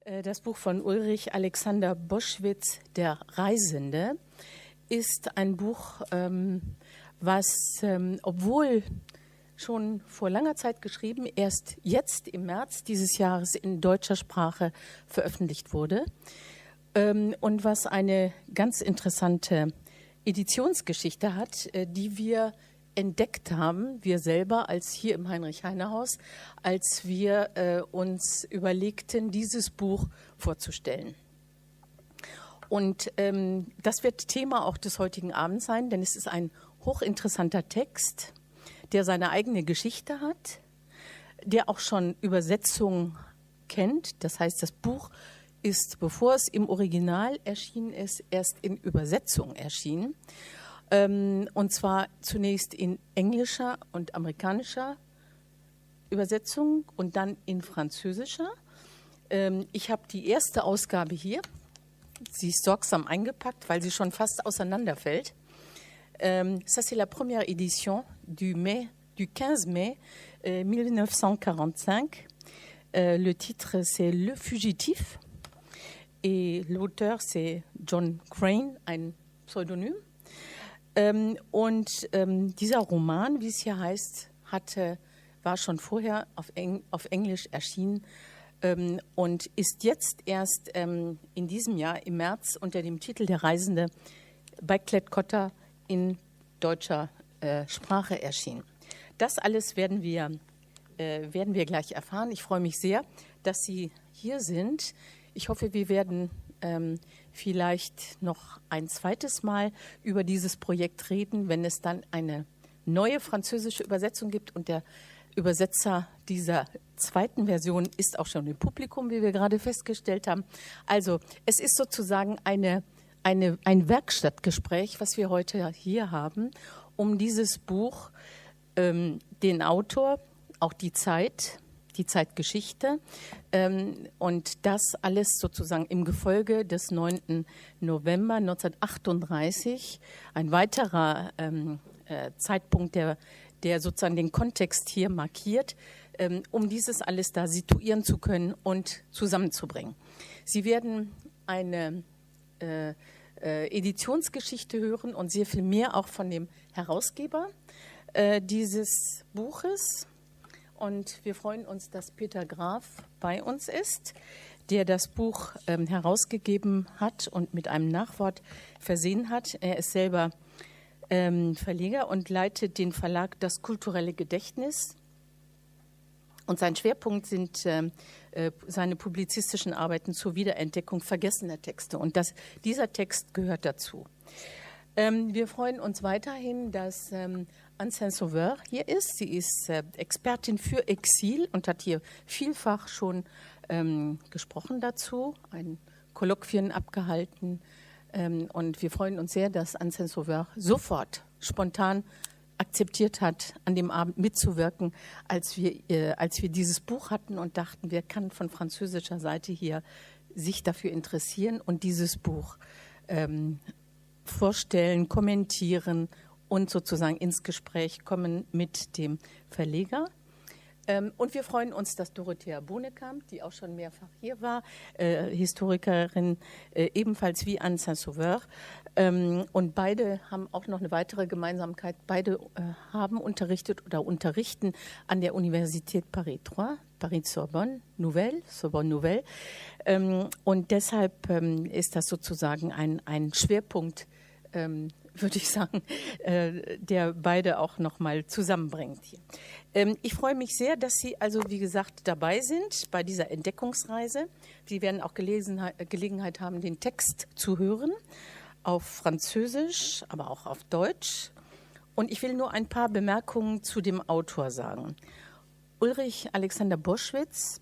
Das Buch von Ulrich Alexander Boschwitz, Der Reisende, ist ein Buch, was, obwohl schon vor langer Zeit geschrieben, erst jetzt im März dieses Jahres in deutscher Sprache veröffentlicht wurde und was eine ganz interessante Editionsgeschichte hat, die wir entdeckt haben, wir selber als hier im Heinrich-Heine-Haus, als wir uns überlegten, dieses Buch vorzustellen. Und das wird Thema auch des heutigen Abends sein, denn es ist ein hochinteressanter Text, der seine eigene Geschichte hat, der auch schon Übersetzung kennt. Das heißt, das Buch ist, bevor es im Original erschienen ist, erst in Übersetzung erschienen. Und zwar zunächst in englischer und amerikanischer Übersetzung und dann in französischer. Ich habe die erste Ausgabe hier. Sie ist sorgsam eingepackt, weil sie schon fast auseinanderfällt. Ça, c'est la première édition du 15 mai 1945. Le titre, c'est Le Fugitif. Et l'auteur, c'est John Crane, ein Pseudonym. Dieser Roman, wie es hier heißt, war schon vorher auf Englisch erschienen und ist jetzt erst in diesem Jahr im März unter dem Titel Der Reisende bei Klett-Cotta in deutscher Sprache erschienen. Das alles werden wir gleich erfahren. Ich freue mich sehr, dass Sie hier sind. Ich hoffe, wir werden vielleicht noch ein zweites Mal über dieses Projekt reden, wenn es dann eine neue französische Übersetzung gibt. Und der Übersetzer dieser zweiten Version ist auch schon im Publikum, wie wir gerade festgestellt haben. Also es ist sozusagen ein Werkstattgespräch, was wir heute hier haben, um dieses Buch, den Autor, auch die Zeitgeschichte und das alles sozusagen im Gefolge des 9. November 1938, ein weiterer Zeitpunkt, der sozusagen den Kontext hier markiert, um dieses alles da situieren zu können und zusammenzubringen. Sie werden eine Editionsgeschichte hören und sehr viel mehr auch von dem Herausgeber dieses Buches. Und wir freuen uns, dass Peter Graf bei uns ist, der das Buch herausgegeben hat und mit einem Nachwort versehen hat. Er ist selber Verleger und leitet den Verlag Das kulturelle Gedächtnis. Und sein Schwerpunkt sind seine publizistischen Arbeiten zur Wiederentdeckung vergessener Texte. Und dieser Text gehört dazu. Wir freuen uns weiterhin, dass Anne Saint-Sauveur hier ist. Sie ist Expertin für Exil und hat hier vielfach schon gesprochen dazu, ein Kolloquien abgehalten. Und wir freuen uns sehr, dass Anne Saint-Sauveur sofort, spontan akzeptiert hat, an dem Abend mitzuwirken, als wir dieses Buch hatten und dachten, wer kann von französischer Seite hier sich dafür interessieren und dieses Buch vorstellen, kommentieren und sozusagen ins Gespräch kommen mit dem Verleger. Und wir freuen uns, dass Dorothea Bohnekamp, die auch schon mehrfach hier war, Historikerin ebenfalls wie Anne Saint-Sauveur. Und beide haben auch noch eine weitere Gemeinsamkeit. Beide haben unterrichtet oder unterrichten an der Universität Paris 3, Paris-Sorbonne Nouvelle. Und deshalb ist das sozusagen ein Schwerpunkt, würde ich sagen, der beide auch noch mal zusammenbringt hier. Ich freue mich sehr, dass Sie also, wie gesagt, dabei sind bei dieser Entdeckungsreise. Sie werden auch Gelegenheit haben, den Text zu hören, auf Französisch, aber auch auf Deutsch. Und ich will nur ein paar Bemerkungen zu dem Autor sagen. Ulrich Alexander Boschwitz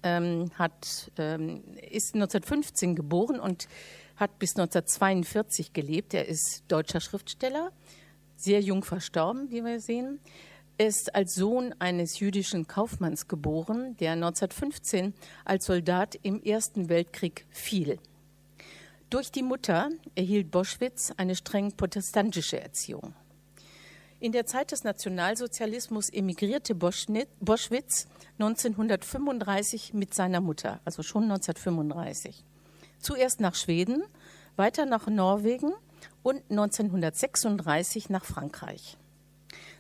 ist 1915 geboren und hat bis 1942 gelebt. Er ist deutscher Schriftsteller, sehr jung verstorben, wie wir sehen. Er ist als Sohn eines jüdischen Kaufmanns geboren, der 1915 als Soldat im Ersten Weltkrieg fiel. Durch die Mutter erhielt Boschwitz eine streng protestantische Erziehung. In der Zeit des Nationalsozialismus emigrierte Boschwitz 1935 mit seiner Mutter, also schon 1935. Zuerst nach Schweden, weiter nach Norwegen und 1936 nach Frankreich.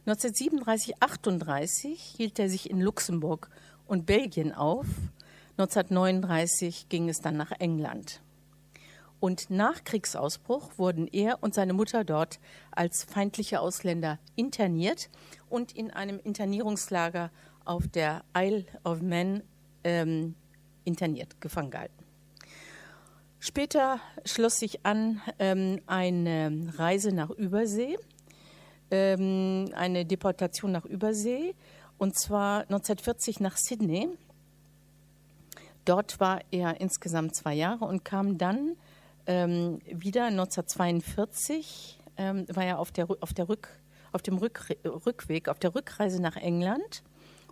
1937/38 hielt er sich in Luxemburg und Belgien auf. 1939 ging es dann nach England. Und nach Kriegsausbruch wurden er und seine Mutter dort als feindliche Ausländer interniert und in einem Internierungslager auf der Isle of Man interniert, gefangen gehalten. Später schloss sich an eine Reise nach Übersee, eine Deportation nach Übersee, und zwar 1940 nach Sydney. Dort war er insgesamt 2 Jahre und kam dann wieder 1942, war er auf dem Rückweg, auf der Rückreise nach England.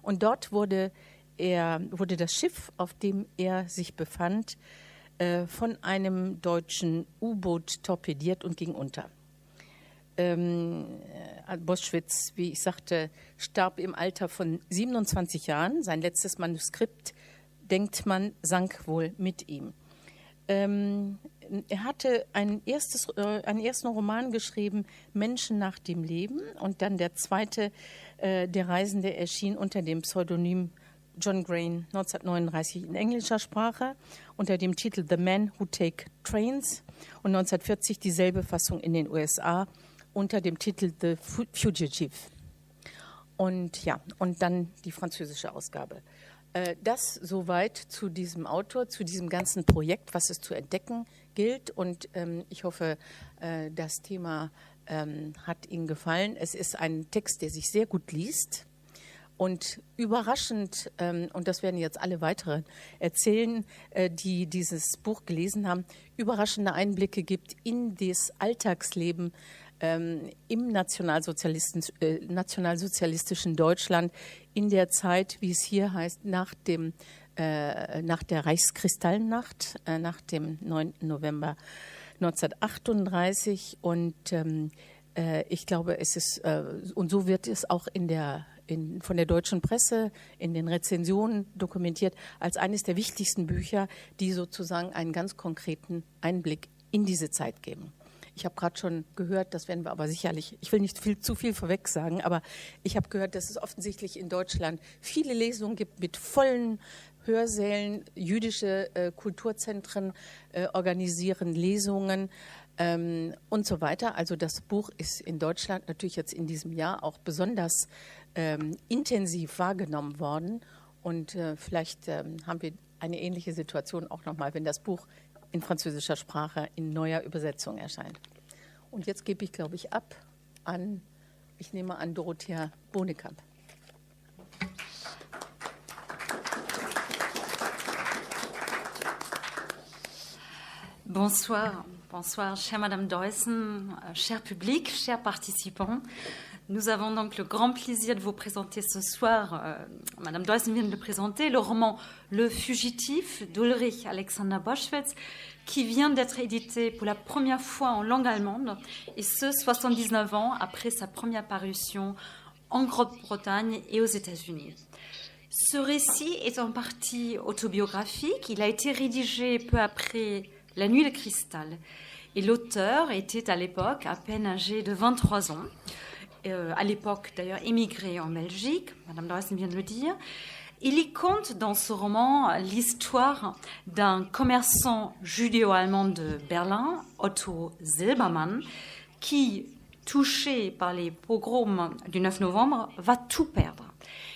Und dort wurde das Schiff, auf dem er sich befand, von einem deutschen U-Boot torpediert und ging unter. Boschwitz, wie ich sagte, starb im Alter von 27 Jahren. Sein letztes Manuskript, denkt man, sank wohl mit ihm. Er hatte einen ersten Roman geschrieben, Menschen nach dem Leben, und dann der zweite, Der Reisende, erschien unter dem Pseudonym John Green 1939 in englischer Sprache unter dem Titel The Men Who Take Trains und 1940 dieselbe Fassung in den USA unter dem Titel The Fugitive. Und ja, und dann die französische Ausgabe. Das soweit zu diesem Autor, zu diesem ganzen Projekt, was es zu entdecken gilt. Und ich hoffe, das Thema hat Ihnen gefallen. Es ist ein Text, der sich sehr gut liest und überraschend, und das werden jetzt alle weiteren erzählen, die dieses Buch gelesen haben, überraschende Einblicke gibt in das Alltagsleben im nationalsozialistischen Deutschland in der Zeit, wie es hier heißt, nach der Reichskristallnacht, nach dem 9. November 1938. Und ich glaube, es ist, und so wird es auch von der deutschen Presse in den Rezensionen dokumentiert, als eines der wichtigsten Bücher, die sozusagen einen ganz konkreten Einblick in diese Zeit geben. Ich habe gerade schon gehört, das werden wir aber sicherlich, ich will nicht zu viel vorweg sagen, aber ich habe gehört, dass es offensichtlich in Deutschland viele Lesungen gibt mit vollen Hörsälen. Jüdische Kulturzentren organisieren Lesungen und so weiter. Also das Buch ist in Deutschland natürlich jetzt in diesem Jahr auch besonders intensiv wahrgenommen worden. Und vielleicht haben wir eine ähnliche Situation auch nochmal, wenn das Buch in französischer Sprache in neuer Übersetzung erscheint. Und jetzt gebe ich, glaube ich, ab an, ich nehme an, Dorothea Bonekamp. Bonsoir, bonsoir, chère Madame Deussen, cher public, chers participants. Nous avons donc le grand plaisir de vous présenter ce soir, Madame Deussen vient de le présenter, le roman Le Fugitif d'Ulrich Alexander Boschwitz, qui vient d'être édité pour la première fois en langue allemande, et ce, 79 ans après sa première parution en Grande-Bretagne et aux États-Unis. Ce récit est en partie autobiographique. Il a été rédigé peu après La Nuit de Cristal. Et l'auteur était à l'époque à peine âgé de 23 ans. À l'époque d'ailleurs émigré en Belgique, Madame Deussen vient de le dire. Il y compte dans ce roman l'histoire d'un commerçant judéo-allemand de Berlin, Otto Silbermann, qui, touché par les pogroms du 9 novembre, va tout perdre.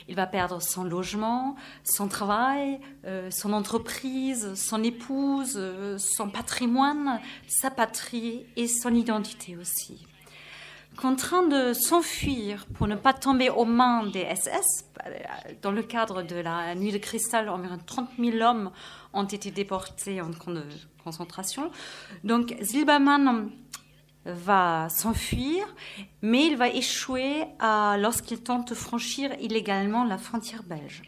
Il va perdre son logement, son travail, son entreprise, son épouse, son patrimoine, sa patrie et son identité aussi. Contraint de s'enfuir pour ne pas tomber aux mains des SS, dans le cadre de la Nuit de Cristal, environ 30 000 hommes ont été déportés en camp de concentration. Donc Silbermann va s'enfuir, mais il va échouer lorsqu'il tente de franchir illégalement la frontière belge.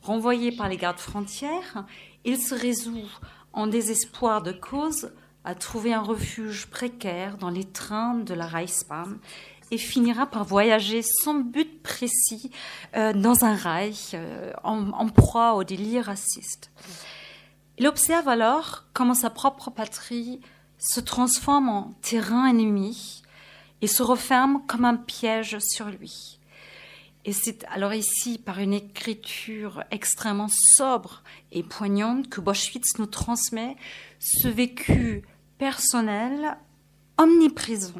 Renvoyé par les gardes frontières, il se résout, en désespoir de cause, à trouver un refuge précaire dans les trains de la Reichsbahn et finira par voyager sans but précis dans un rail, en proie au délire raciste. Il observe alors comment sa propre patrie se transforme en terrain ennemi et se referme comme un piège sur lui. Et c'est alors ici, par une écriture extrêmement sobre et poignante, que Boschwitz nous transmet ce vécu personnel, omniprésent,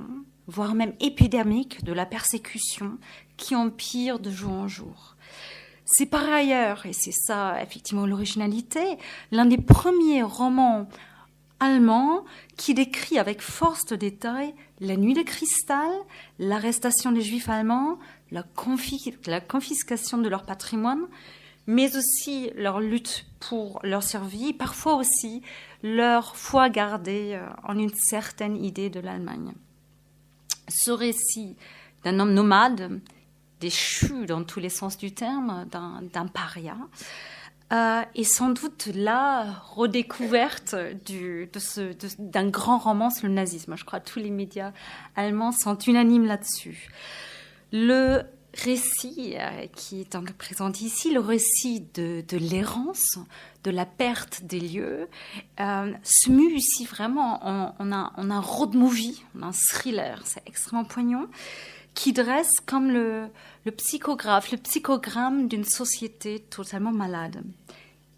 voire même épidémique de la persécution qui empire de jour en jour. C'est par ailleurs, et c'est ça effectivement l'originalité, l'un des premiers romans allemands qui décrit avec force de détail la nuit de cristal, l'arrestation des juifs allemands, la confiscation de leur patrimoine, mais aussi leur lutte pour leur survie, parfois aussi leur foi gardée en une certaine idée de l'Allemagne. Ce récit d'un homme nomade, déchu dans tous les sens du terme, d'un paria, est sans doute la redécouverte d'un grand roman sur le nazisme. Je crois que tous les médias allemands sont unanimes là-dessus. Le récit qui est donc présenté ici, le récit de l'errance, de la perte des lieux, se mue ici vraiment on a un road movie, on a un thriller, c'est extrêmement poignant, qui dresse comme le psychogramme d'une société totalement malade.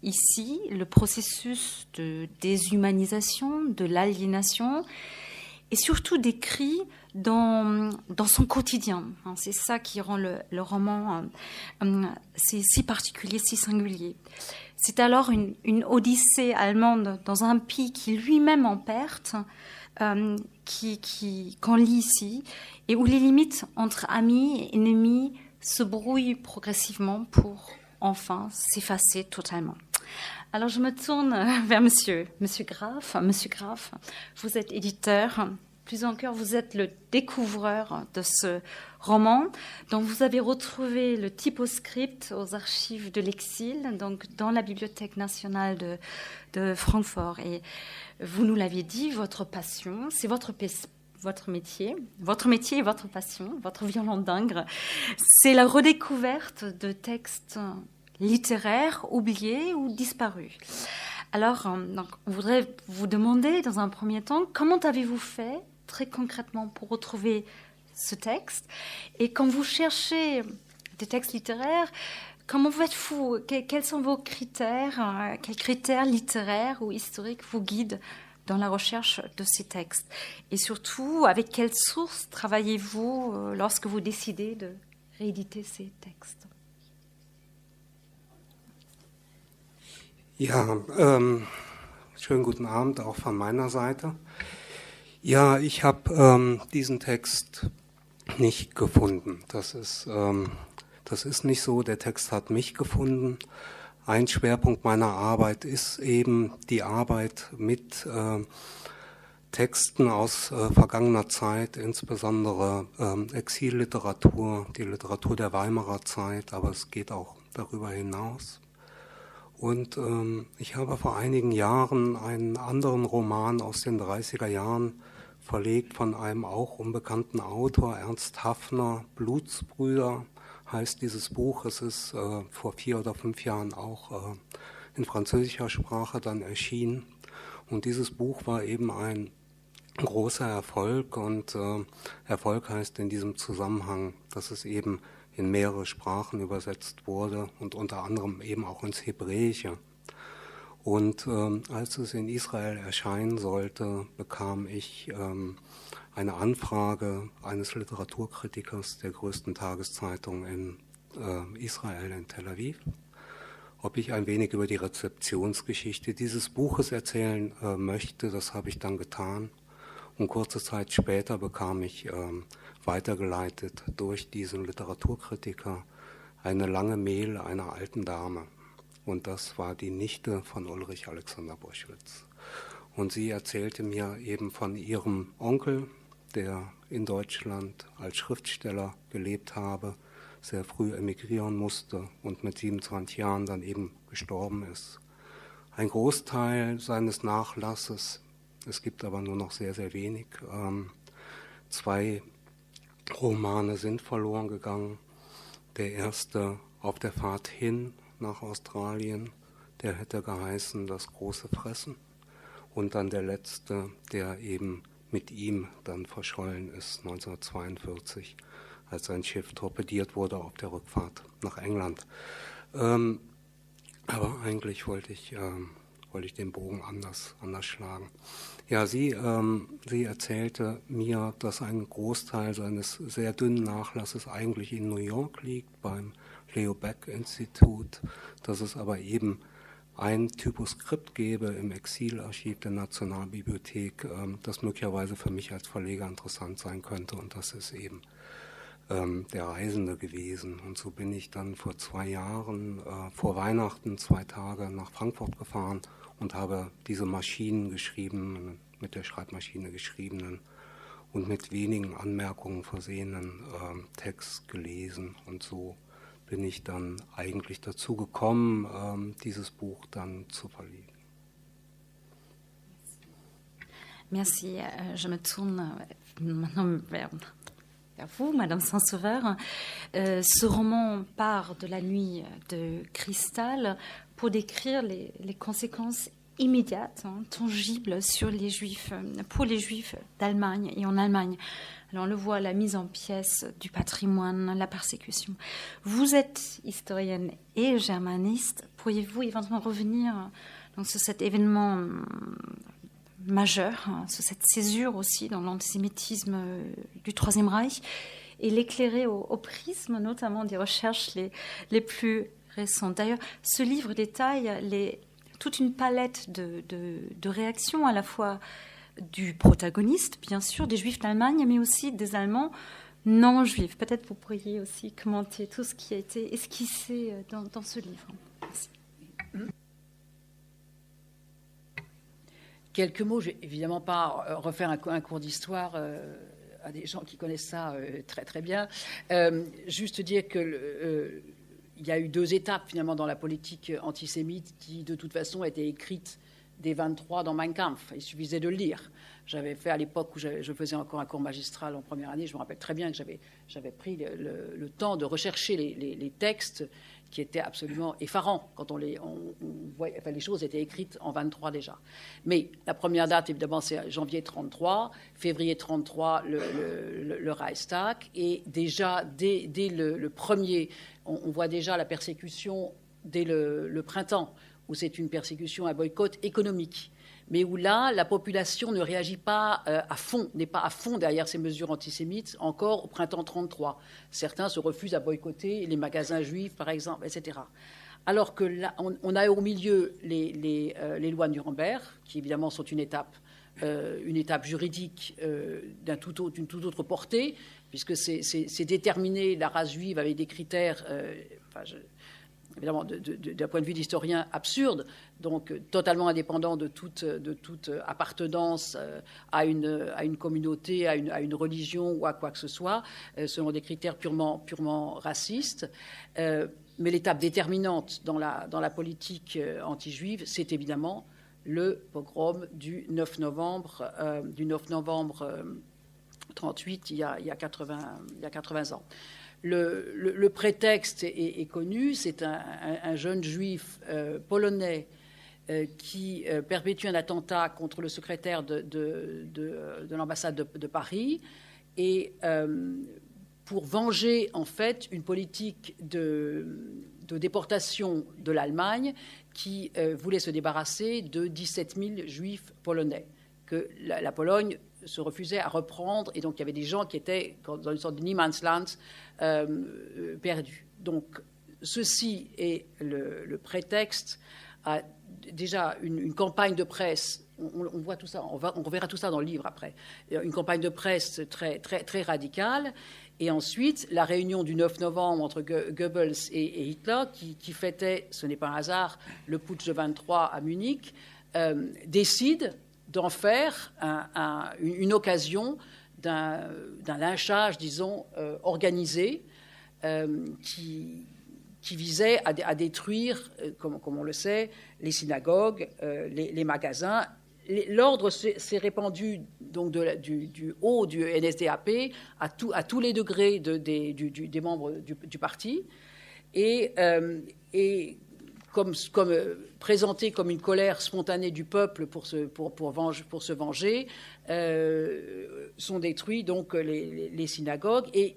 Ici, le processus de déshumanisation, de l'aliénation, est surtout décrit dans son quotidien. C'est ça qui rend le roman si particulier, si singulier. C'est alors une odyssée allemande dans un pays qui lui-même en perte, qu'on lit ici, et où les limites entre amis et ennemis se brouillent progressivement pour enfin s'effacer totalement. Alors je me tourne vers Monsieur Graff. Monsieur Graff, vous êtes éditeur. Plus encore, vous êtes le découvreur de ce roman, dont vous avez retrouvé le typoscript aux archives de l'exil, donc dans la Bibliothèque nationale de Francfort. Et vous nous l'aviez dit, votre passion, c'est votre métier et votre passion, votre violon d'ingre, c'est la redécouverte de textes littéraires oubliés ou disparus. Alors, donc, on voudrait vous demander, dans un premier temps, comment avez-vous fait très concrètement pour retrouver ce texte? Et quand vous cherchez des textes littéraires, comment faites-vous? Quels sont vos critères? Quels critères littéraires ou historiques vous guident dans la recherche de ces textes? Et surtout, avec quelles sources travaillez-vous lorsque vous décidez de rééditer ces textes? Ja, schönen guten Abend auch von meiner Seite. Ja, ich habe diesen Text nicht gefunden. Das ist nicht so. Der Text hat mich gefunden. Ein Schwerpunkt meiner Arbeit ist eben die Arbeit mit Texten aus vergangener Zeit, insbesondere Exilliteratur, die Literatur der Weimarer Zeit, aber es geht auch darüber hinaus. Und ich habe vor einigen Jahren einen anderen Roman aus den 30er Jahren verlegt von einem auch unbekannten Autor, Ernst Haffner, Blutsbrüder heißt dieses Buch. Es ist vor 4 oder 5 Jahren auch in französischer Sprache dann erschienen. Und dieses Buch war eben ein großer Erfolg. Und Erfolg heißt in diesem Zusammenhang, dass es eben in mehrere Sprachen übersetzt wurde und unter anderem eben auch ins Hebräische. Und als es in Israel erscheinen sollte, bekam ich eine Anfrage eines Literaturkritikers der größten Tageszeitung in Israel, in Tel Aviv, ob ich ein wenig über die Rezeptionsgeschichte dieses Buches erzählen möchte. Das habe ich dann getan. Und kurze Zeit später bekam ich weitergeleitet durch diesen Literaturkritiker eine lange Mail einer alten Dame. Und das war die Nichte von Ulrich Alexander Boschwitz. Und sie erzählte mir eben von ihrem Onkel, der in Deutschland als Schriftsteller gelebt habe, sehr früh emigrieren musste und mit 27 Jahren dann eben gestorben ist. Ein Großteil seines Nachlasses, es gibt aber nur noch sehr, sehr wenig, 2 Romane sind verloren gegangen. Der erste auf der Fahrt hin nach Australien, der hätte geheißen Das große Fressen. Und dann der letzte, der eben mit ihm dann verschollen ist, 1942, als sein Schiff torpediert wurde auf der Rückfahrt nach England. Aber eigentlich wollte ich den Bogen anders schlagen. Ja, sie erzählte mir, dass ein Großteil seines sehr dünnen Nachlasses eigentlich in New York liegt, beim Leo Baeck-Institut, dass es aber eben ein Typoskript gäbe im Exilarchiv der Nationalbibliothek, das möglicherweise für mich als Verleger interessant sein könnte, und das ist eben der Reisende gewesen. Und so bin ich dann vor 2 Jahren, vor Weihnachten, 2 Tage nach Frankfurt gefahren und habe diese Maschinen geschrieben, mit der Schreibmaschine geschriebenen und mit wenigen Anmerkungen versehenen Text gelesen. Und so bin ich dann eigentlich dazu gekommen, dieses Buch dann zu verlegen. Merci. Je me tourne maintenant vers vous, Madame Saint-Sauveur. Ce roman part de la nuit de Cristal pour décrire les conséquences immédiates, tangibles sur les Juifs, pour les Juifs d'Allemagne et en Allemagne. Alors on le voit, la mise en pièces du patrimoine, la persécution. Vous êtes historienne et germaniste. Pourriez-vous éventuellement revenir donc, sur cet événement majeur, sur cette césure aussi dans l'antisémitisme du Troisième Reich, et l'éclairer au prisme notamment des recherches les plus récentes. D'ailleurs, ce livre détaille toute une palette de réactions, à la fois du protagoniste, bien sûr, des Juifs d'Allemagne, mais aussi des Allemands non-juifs. Peut-être vous pourriez aussi commenter tout ce qui a été esquissé dans ce livre. Merci. Quelques mots, je ne vais évidemment pas refaire un cours d'histoire à des gens qui connaissent ça très très bien. Juste dire que il y a eu 2 étapes finalement dans la politique antisémite qui de toute façon étaient écrites dès 23 dans Mein Kampf. Il suffisait de le lire. J'avais fait à l'époque où je faisais encore un cours magistral en première année, je me rappelle très bien que j'avais pris le temps de rechercher les textes qui étaient absolument effarants quand on voyait, enfin, les choses étaient écrites en 23 déjà. Mais la première date, évidemment, c'est janvier 33, février 33, le Reichstag, et déjà, dès le premier, on voit déjà la persécution dès le printemps, où c'est une persécution, un boycott économique, mais où là, la population ne réagit pas à fond, n'est pas à fond derrière ces mesures antisémites, encore au printemps 33. Certains se refusent à boycotter les magasins juifs, par exemple, etc. Alors que là, on a au milieu les lois de Nuremberg, qui évidemment sont une étape juridique d'une toute autre portée, puisque c'est déterminer la race juive avec des critères... évidemment, d'un point de vue d'historien, absurde, donc totalement indépendant de toute appartenance à une communauté, à une religion ou à quoi que ce soit, selon des critères purement racistes. Mais l'étape déterminante dans la politique anti-juive, c'est évidemment le pogrom du 9 novembre 38, il y a 80 ans. Le prétexte est connu, c'est un jeune juif polonais qui perpétue un attentat contre le secrétaire de l'ambassade de Paris, et pour venger en fait une politique de déportation de l'Allemagne qui voulait se débarrasser de 17 000 juifs polonais que la Pologne se refusait à reprendre, et donc il y avait des gens qui étaient dans une sorte de Niemandsland perdu. Donc ceci est le prétexte à déjà une campagne de presse. On voit tout ça, on verra tout ça dans le livre après. Une campagne de presse très, très, très radicale. Et ensuite, la réunion du 9 novembre entre Goebbels et Hitler, qui fêtait, ce n'est pas un hasard, le putsch de 23 à Munich, décide d'en faire une occasion d'un lynchage, disons, organisé, qui visait à détruire, comme on le sait, les synagogues, les magasins. L'ordre s'est répandu donc du haut du NSDAP à tous les degrés des membres du parti, et comme présenté comme une colère spontanée du peuple pour se venger, sont détruits donc les synagogues. Et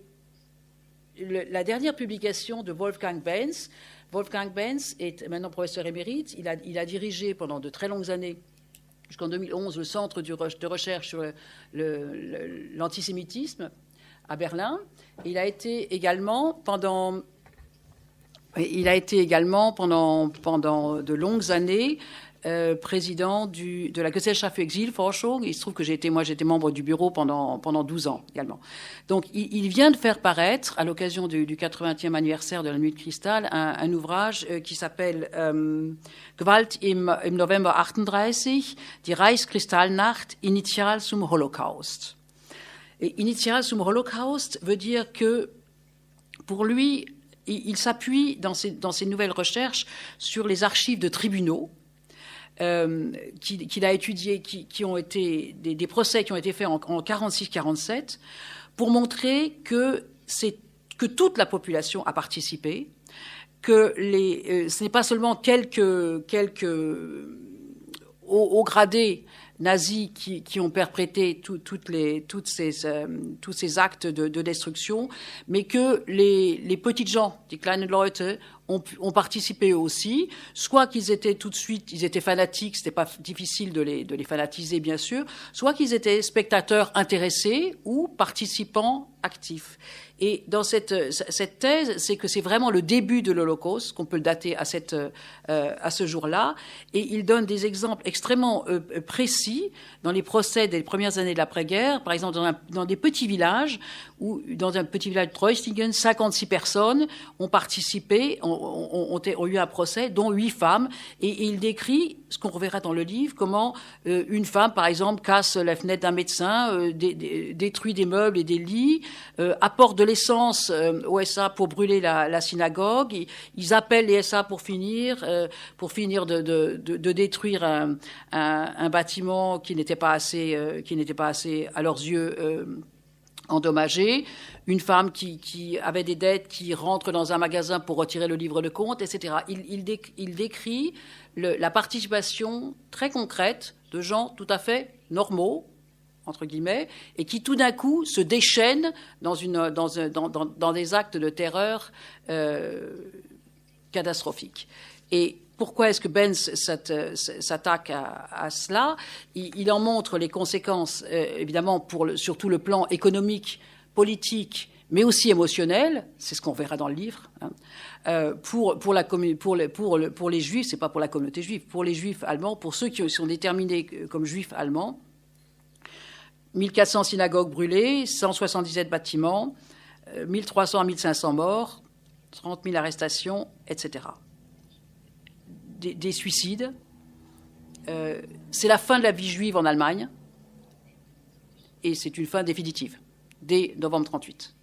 la dernière publication de Wolfgang Benz est maintenant professeur émérite. Il a dirigé pendant de très longues années, jusqu'en 2011, le centre de recherche sur l'antisémitisme à Berlin. Il a été également pendant de longues années président de la Gesellschaft für Exilforschung. Il se trouve que j'étais membre du bureau pendant 12 ans également. Donc, il vient de faire paraître, à l'occasion du 80e anniversaire de la Nuit de Cristal, un ouvrage qui s'appelle Gewalt im November 38, die Reichskristallnacht, Initial zum Holocaust. Et Initial zum Holocaust veut dire que, pour lui, il s'appuie dans ses nouvelles recherches sur les archives de tribunaux qu'il a étudiés, qui ont été des procès qui ont été faits en 46-47, pour montrer que toute la population a participé, que ce n'est pas seulement quelques hauts gradés nazis qui ont perpétré tous ces actes de destruction, mais que les petites gens, die kleinen Leute, ont participé aussi, soit qu'ils étaient tout de suite, ils étaient fanatiques, c'était pas difficile de les fanatiser bien sûr, soit qu'ils étaient spectateurs intéressés ou participants actifs. Et dans cette thèse, c'est que c'est vraiment le début de l'Holocauste, qu'on peut le dater à ce jour-là, et il donne des exemples extrêmement précis dans les procès des premières années de l'après-guerre, par exemple dans des petits villages, où dans un petit village de Treustingen, 56 personnes ont participé, ont eu un procès, dont 8 femmes, et il décrit, ce qu'on reverra dans le livre, comment une femme, par exemple, casse la fenêtre d'un médecin, détruit des meubles et des lits, apporte de l'essence au SA pour brûler la synagogue. Ils appellent les SA pour finir de détruire un bâtiment qui n'était pas assez à leurs yeux endommagé. Une femme qui avait des dettes, qui rentre dans un magasin pour retirer le livre de compte, etc. Il décrit la participation très concrète de gens tout à fait normaux, entre guillemets, et qui tout d'un coup se déchaînent dans des actes de terreur catastrophiques. Et pourquoi est-ce que Benz s'attaque à cela? Il en montre les conséquences, évidemment, sur tout le plan économique, politique, mais aussi émotionnel. C'est ce qu'on verra dans le livre. Pour les Juifs, c'est pas pour la communauté juive, pour les Juifs allemands, pour ceux qui sont déterminés comme Juifs allemands. 1400 synagogues brûlées, 177 bâtiments, 1300 à 1500 morts, 30 000 arrestations, etc. Des suicides. C'est la fin de la vie juive en Allemagne, et c'est une fin définitive, dès novembre 38.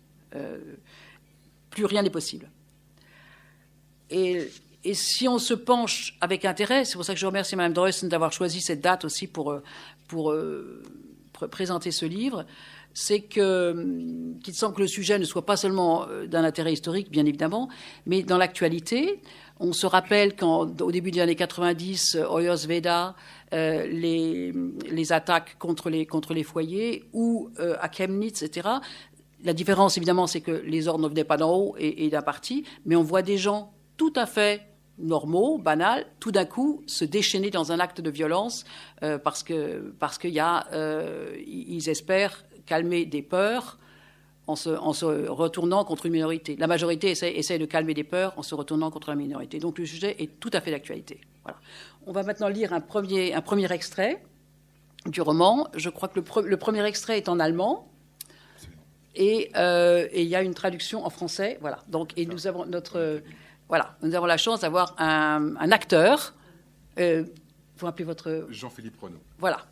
Plus rien n'est possible. Et si on se penche avec intérêt, c'est pour ça que je remercie Mme Dreussen d'avoir choisi cette date aussi pour présenter ce livre, c'est qu'il semble que le sujet ne soit pas seulement d'un intérêt historique, bien évidemment, mais dans l'actualité. On se rappelle qu'au début des années 90, Hoyerswerda, les attaques contre les foyers, ou à Chemnitz, etc. La différence, évidemment, c'est que les ordres ne venaient pas d'en haut et d'un parti, mais on voit des gens tout à fait normaux, banals, tout d'un coup se déchaîner dans un acte de violence parce qu'ils espèrent calmer des peurs en se retournant contre une minorité. La majorité essaie de calmer des peurs en se retournant contre la minorité. Donc le sujet est tout à fait d'actualité. Voilà. On va maintenant lire un premier extrait du roman. Je crois que le premier extrait est en allemand. Et il y a une traduction en français. Voilà. Donc, et nous avons nous avons la chance d'avoir un acteur. Vous appelez votre... Jean-Philippe Renaud. Voilà.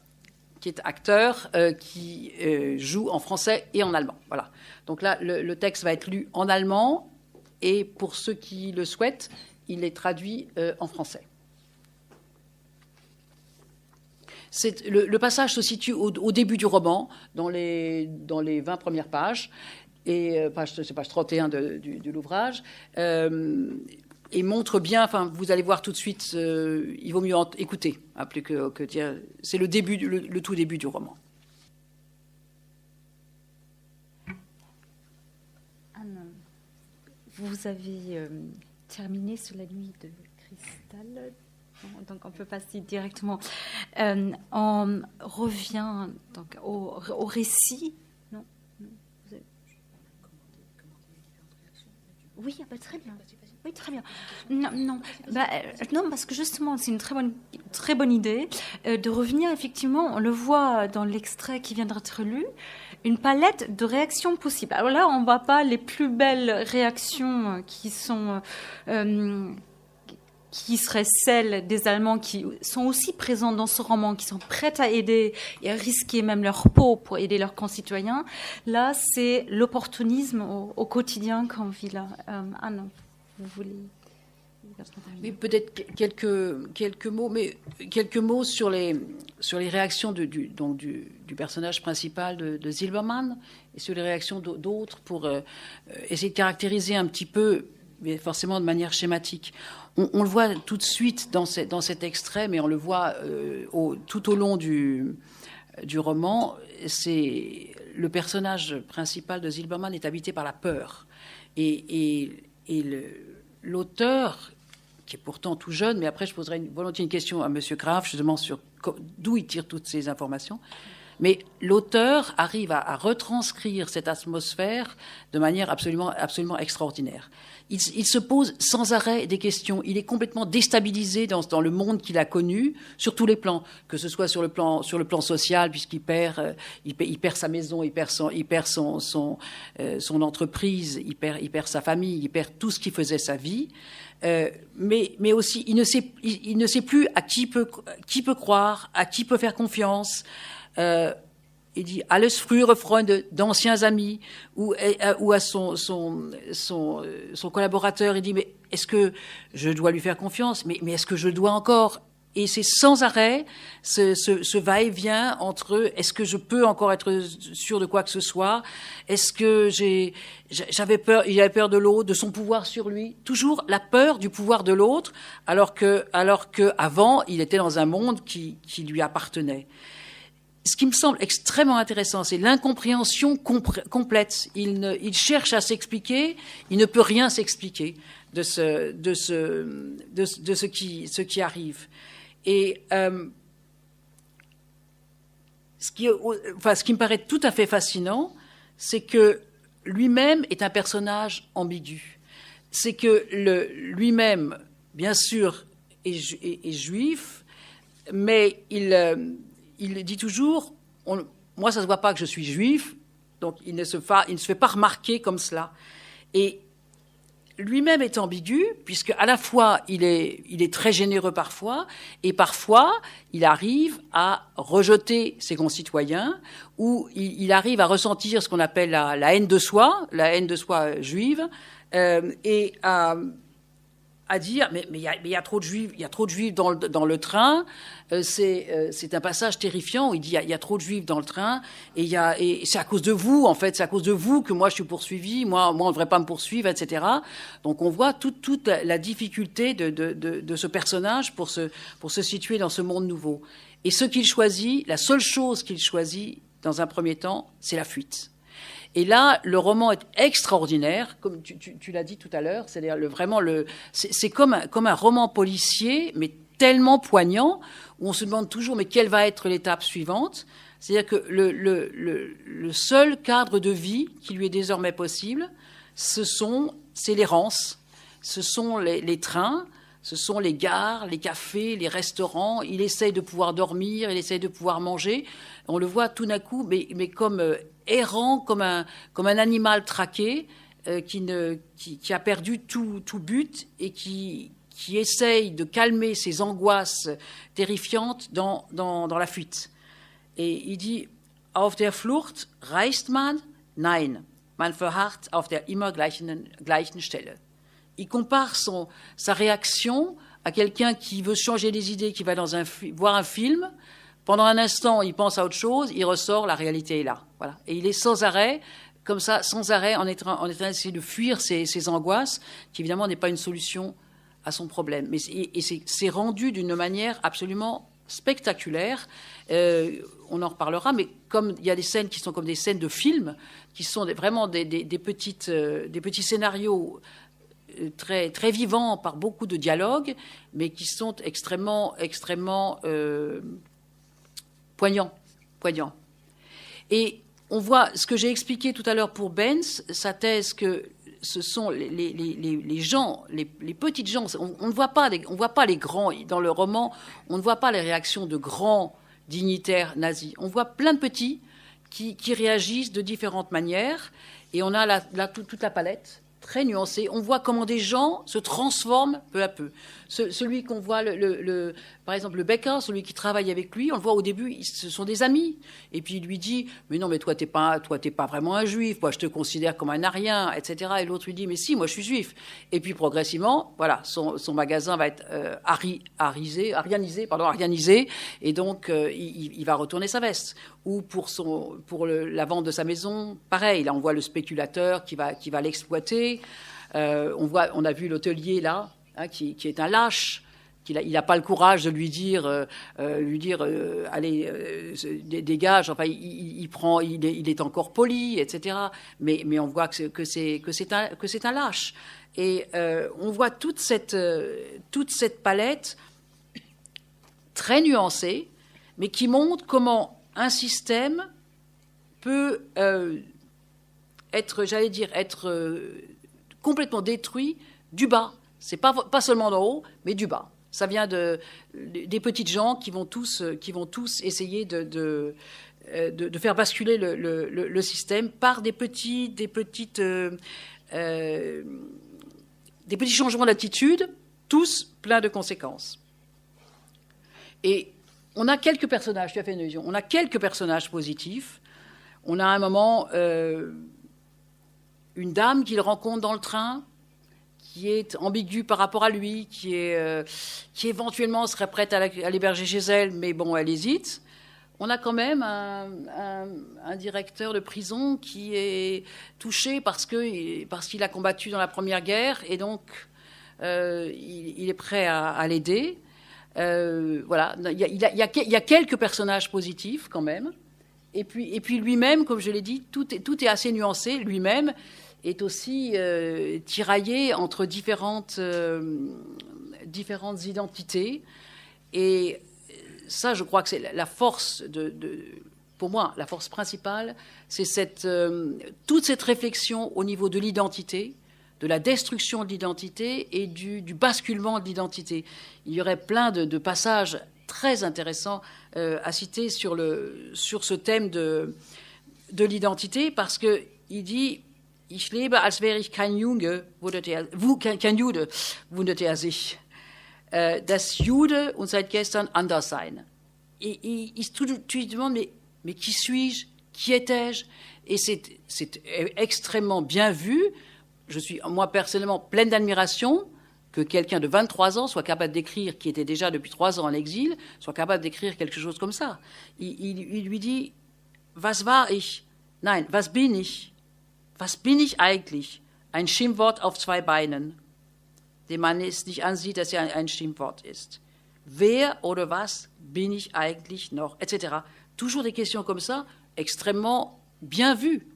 Qui est acteur, qui joue en français et en allemand. Voilà. Donc là, le texte va être lu en allemand, et pour ceux qui le souhaitent, il est traduit en français. Le passage se situe au début du roman, dans les 20 premières pages, et c'est page 31 de l'ouvrage, et montre bien, enfin, vous allez voir tout de suite, il vaut mieux écouter, hein, plus que dire. C'est le tout début du roman. Anne, vous avez terminé sur la nuit de cristal. Donc on peut passer directement. On revient donc au récit. Non, vous avez... Oui, bah, très bien. Oui, très bien. Non, parce que justement, c'est une très bonne idée de revenir. Effectivement, on le voit dans l'extrait qui vient d'être lu, une palette de réactions possibles. Alors là, on ne voit pas les plus belles réactions qui seraient celles des Allemands qui sont aussi présents dans ce roman, qui sont prêts à aider et à risquer même leur peau pour aider leurs concitoyens. Là, c'est l'opportunisme au quotidien qu'on vit là. Anne, vous voulez... Oui, peut-être quelques mots sur les réactions du personnage principal de Silbermann et sur les réactions d'autres pour essayer de caractériser un petit peu, mais forcément de manière schématique. On le voit tout de suite dans cet extrait, mais on le voit tout au long du roman. C'est le personnage principal de Silbermann est habité par la peur. Et l'auteur, qui est pourtant tout jeune, mais après je poserai volontiers une question à M. Graf, justement sur d'où il tire toutes ces informations. Mais l'auteur arrive à retranscrire cette atmosphère de manière absolument extraordinaire. Il se pose sans arrêt des questions. Il est complètement déstabilisé dans le monde qu'il a connu, sur tous les plans, que ce soit sur le plan social, puisqu'il perd sa maison, il perd son entreprise, il perd sa famille, il perd tout ce qui faisait sa vie. Mais aussi, il ne sait plus à qui peut croire, à qui peut faire confiance. Il dit alles frühere Freunde, d'anciens amis, ou à son collaborateur, il dit mais est-ce que je dois lui faire confiance, mais est-ce que je dois encore? Et c'est sans arrêt ce va-et-vient entre est-ce que je peux encore être sûr de quoi que ce soit, est-ce que j'avais peur de l'autre, de son pouvoir sur lui, toujours la peur du pouvoir de l'autre, alors que avant il était dans un monde qui lui appartenait. Ce qui me semble extrêmement intéressant, c'est l'incompréhension complète. Il cherche à s'expliquer, il ne peut rien s'expliquer de ce qui arrive. Et ce qui me paraît tout à fait fascinant, c'est que lui-même est un personnage ambigu. C'est que lui-même, bien sûr, est juif, mais il dit toujours, moi ça se voit pas que je suis juif, donc il ne se fait pas remarquer comme cela. Et lui-même est ambigu, puisque à la fois il est très généreux parfois, et parfois il arrive à rejeter ses concitoyens, ou il arrive à ressentir ce qu'on appelle la haine de soi juive, et à dire mais il y a trop de juifs dans le train. C'est un passage terrifiant où il dit il y a trop de juifs dans le train et c'est à cause de vous, en fait, c'est à cause de vous que moi je suis poursuivi, moi on ne devrait pas me poursuivre, etc. Donc on voit toute la difficulté de ce personnage pour se situer dans ce monde nouveau. Et la seule chose qu'il choisit dans un premier temps, c'est la fuite. Et là, le roman est extraordinaire, comme tu l'as dit tout à l'heure. C'est-à-dire c'est comme un roman policier, mais tellement poignant, où on se demande toujours, mais quelle va être l'étape suivante? C'est-à-dire que le seul cadre de vie qui lui est désormais possible, c'est l'errance, ce sont les trains, ce sont les gares, les cafés, les restaurants. Il essaye de pouvoir dormir, il essaye de pouvoir manger. On le voit tout d'un coup, mais comme errant, comme un animal traqué qui a perdu tout but et qui essaye de calmer ses angoisses terrifiantes dans la fuite. Et il dit auf der Flucht reist man? Nein, man verharrt auf der immer gleichen Stelle. Il compare sa réaction à quelqu'un qui veut changer les idées, qui va voir un film. Pendant un instant, il pense à autre chose, il ressort, la réalité est là. Voilà. Et il est sans arrêt, comme ça, sans arrêt, en train d'essayer de fuir ses angoisses, qui évidemment n'est pas une solution à son problème. Mais c'est rendu d'une manière absolument spectaculaire. On en reparlera, mais comme il y a des scènes qui sont comme des scènes de film, qui sont vraiment des petits scénarios très, très vivants par beaucoup de dialogues, mais qui sont extrêmement poignant. Et on voit ce que j'ai expliqué tout à l'heure pour Benz, sa thèse que ce sont les gens, les petites gens. On ne voit pas les grands dans le roman. On ne voit pas les réactions de grands dignitaires nazis. On voit plein de petits qui réagissent de différentes manières. Et on a toute la palette très nuancée. On voit comment des gens se transforment peu à peu. Celui qu'on voit, par exemple, le Becker, celui qui travaille avec lui, on le voit au début, ce sont des amis. Et puis il lui dit, mais non, mais toi, t'es pas vraiment un juif. Moi, je te considère comme un arien, etc. Et l'autre lui dit, mais si, moi, je suis juif. Et puis progressivement, voilà, son magasin va être arianisé. Et donc, il va retourner sa veste. Ou pour la vente de sa maison, pareil. Là, on voit le spéculateur qui va l'exploiter. On a vu l'hôtelier là, hein, qui est un lâche. Il n'a pas le courage de lui dire allez, dégage. Enfin, il est encore poli, etc. Mais on voit que c'est un lâche. Et on voit toute cette palette très nuancée, mais qui montre comment un système peut être complètement détruit du bas. C'est pas seulement d'en haut, mais du bas. Ça vient des petites gens qui vont tous essayer de faire basculer le système par des petits changements d'attitude, tous pleins de conséquences. Et on a quelques personnages, tu as fait une allusion, on a quelques personnages positifs. On a à un moment une dame qu'il rencontre dans le train, qui est ambiguë par rapport à lui, qui éventuellement serait prête à l'héberger chez elle, mais bon, elle hésite. On a quand même un directeur de prison qui est touché parce qu'il a combattu dans la Première Guerre, et donc il est prêt à l'aider. Voilà, il y a quelques personnages positifs quand même. Et puis lui-même, comme je l'ai dit, tout est assez nuancé. Lui-même est aussi tiraillé entre différentes identités. Et ça, je crois que c'est la force pour moi, la force principale, c'est toute cette réflexion au niveau de l'identité, de la destruction de l'identité et du basculement de l'identité. Il y aurait plein de passages très intéressant à citer sur ce thème de l'identité, parce qu'il dit « Ich lebe, als wäre ich kein Jude, wunderte er sich. Das Jude und seit gestern anders sein. » Et tu lui demandes « Mais qui suis-je? Qui étais-je » Et c'est extrêmement bien vu. Je suis, moi, personnellement, pleine d'admiration que quelqu'un de 23 ans soit capable d'écrire, qui était déjà depuis 3 ans en exil, soit capable d'écrire quelque chose comme ça. Il lui dit « Was war ich? Nein, was bin ich? Was bin ich eigentlich? Ein Schimpfwort auf 2 Beinen, dem man es nicht ansieht, dass er ein Schimpfwort ist. Wer oder was bin ich eigentlich noch? Etc. » Toujours des questions comme ça, extrêmement bien vues,